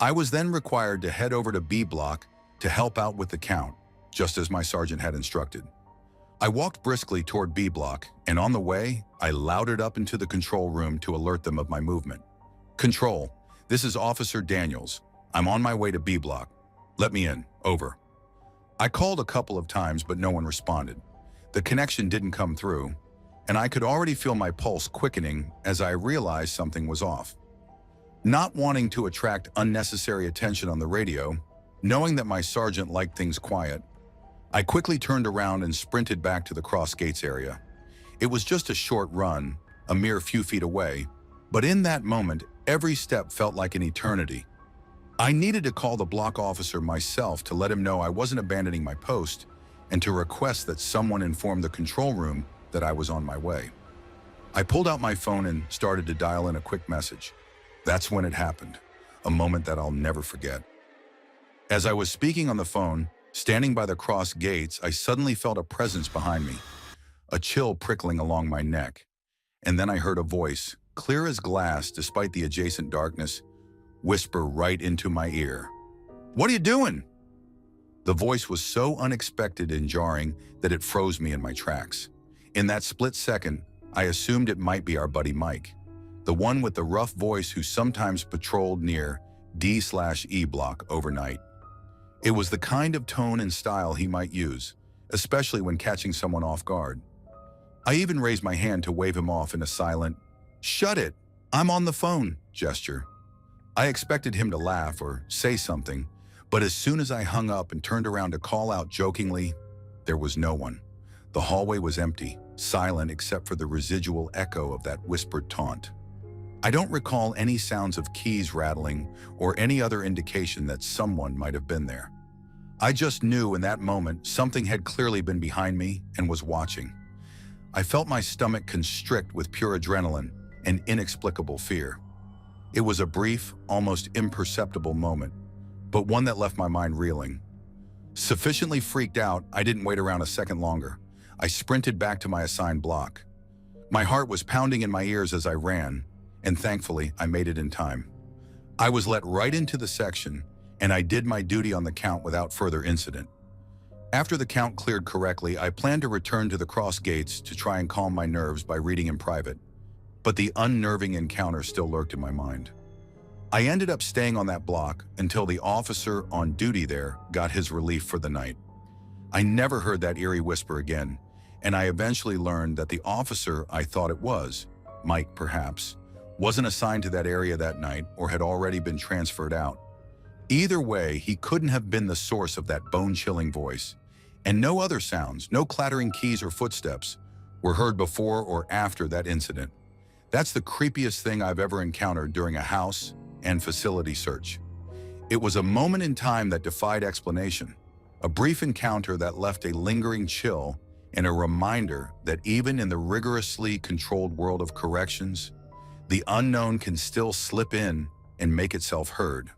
I was then required to head over to B block to help out with the count, just as my sergeant had instructed. I walked briskly toward B block, and on the way, I louted up into the control room to alert them of my movement. "Control, this is Officer Daniels. I'm on my way to B block. Let me in, over." I called a couple of times, but no one responded. The connection didn't come through, and I could already feel my pulse quickening as I realized something was off. Not wanting to attract unnecessary attention on the radio, knowing that my sergeant liked things quiet, I quickly turned around and sprinted back to the Cross Gates area. It was just a short run, a mere few feet away, but in that moment, every step felt like an eternity. I needed to call the block officer myself to let him know I wasn't abandoning my post and to request that someone inform the control room that I was on my way. I pulled out my phone and started to dial in a quick message. That's when it happened, a moment that I'll never forget. As I was speaking on the phone, standing by the Cross Gates, I suddenly felt a presence behind me, a chill prickling along my neck. And then I heard a voice, clear as glass despite the adjacent darkness, whisper right into my ear. "What are you doing?" The voice was so unexpected and jarring that it froze me in my tracks. In that split second, I assumed it might be our buddy Mike, the one with the rough voice who sometimes patrolled near D/E block overnight. It was the kind of tone and style he might use, especially when catching someone off guard. I even raised my hand to wave him off in a silent, "Shut it, I'm on the phone" gesture. I expected him to laugh or say something, but as soon as I hung up and turned around to call out jokingly, there was no one. The hallway was empty, silent except for the residual echo of that whispered taunt. I don't recall any sounds of keys rattling or any other indication that someone might have been there. I just knew in that moment something had clearly been behind me and was watching. I felt my stomach constrict with pure adrenaline and inexplicable fear. It was a brief, almost imperceptible moment, but one that left my mind reeling. Sufficiently freaked out, I didn't wait around a second longer. I sprinted back to my assigned block. My heart was pounding in my ears as I ran, and thankfully, I made it in time. I was let right into the section, and I did my duty on the count without further incident. After the count cleared correctly, I planned to return to the Cross Gates to try and calm my nerves by reading in private, but the unnerving encounter still lurked in my mind. I ended up staying on that block until the officer on duty there got his relief for the night. I never heard that eerie whisper again, and I eventually learned that the officer I thought it was, Mike perhaps, wasn't assigned to that area that night or had already been transferred out. Either way, he couldn't have been the source of that bone-chilling voice, and no other sounds, no clattering keys or footsteps, were heard before or after that incident. That's the creepiest thing I've ever encountered during a house and facility search. It was a moment in time that defied explanation, a brief encounter that left a lingering chill and a reminder that even in the rigorously controlled world of corrections, the unknown can still slip in and make itself heard.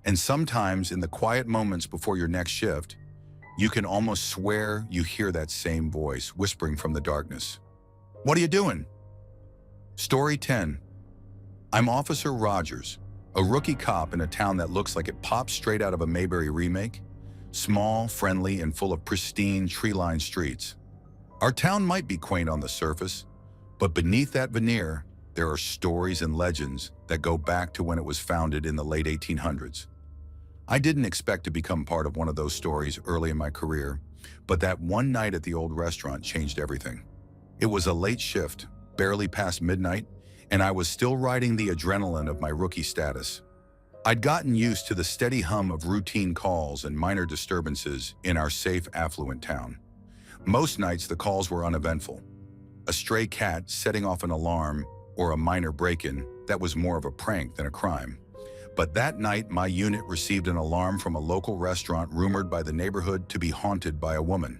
And sometimes in the quiet moments before your next shift, you can almost swear you hear that same voice whispering from the darkness. "What are you doing?" Story 10. I'm Officer Rogers, a rookie cop in a town that looks like it popped straight out of a Mayberry remake. Small, friendly, and full of pristine, tree-lined streets. Our town might be quaint on the surface, but beneath that veneer, there are stories and legends that go back to when it was founded in the late 1800s. I didn't expect to become part of one of those stories early in my career, but that one night at the old restaurant changed everything. It was a late shift, barely past midnight, and I was still riding the adrenaline of my rookie status. I'd gotten used to the steady hum of routine calls and minor disturbances in our safe, affluent town. Most nights, the calls were uneventful. A stray cat setting off an alarm or a minor break-in that was more of a prank than a crime. But that night, my unit received an alarm from a local restaurant rumored by the neighborhood to be haunted by a woman.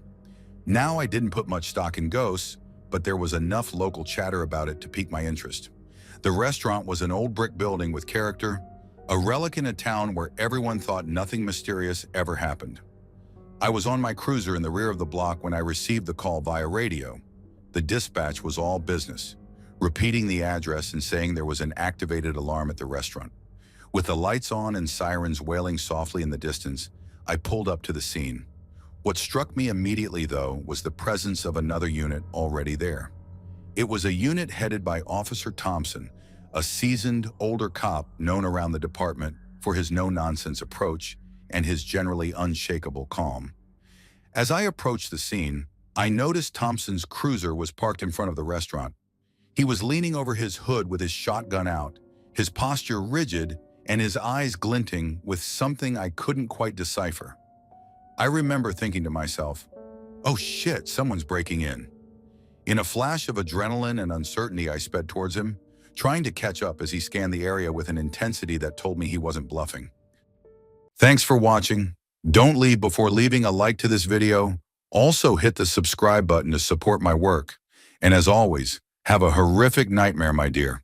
Now, I didn't put much stock in ghosts, but there was enough local chatter about it to pique my interest. The restaurant was an old brick building with character, a relic in a town where everyone thought nothing mysterious ever happened. I was on my cruiser in the rear of the block when I received the call via radio. The dispatch was all business, repeating the address and saying there was an activated alarm at the restaurant. With the lights on and sirens wailing softly in the distance, I pulled up to the scene. What struck me immediately, though, was the presence of another unit already there. It was a unit headed by Officer Thompson, a seasoned, older cop known around the department for his no-nonsense approach and his generally unshakable calm. As I approached the scene, I noticed Thompson's cruiser was parked in front of the restaurant. He was leaning over his hood with his shotgun out, his posture rigid and his eyes glinting with something I couldn't quite decipher. I remember thinking to myself, "Oh shit, someone's breaking in." In a flash of adrenaline and uncertainty, I sped towards him, trying to catch up as he scanned the area with an intensity that told me he wasn't bluffing. Thanks for watching. Don't leave before leaving a like to this video. Also hit the subscribe button to support my work. And as always, have a horrific nightmare, my dear.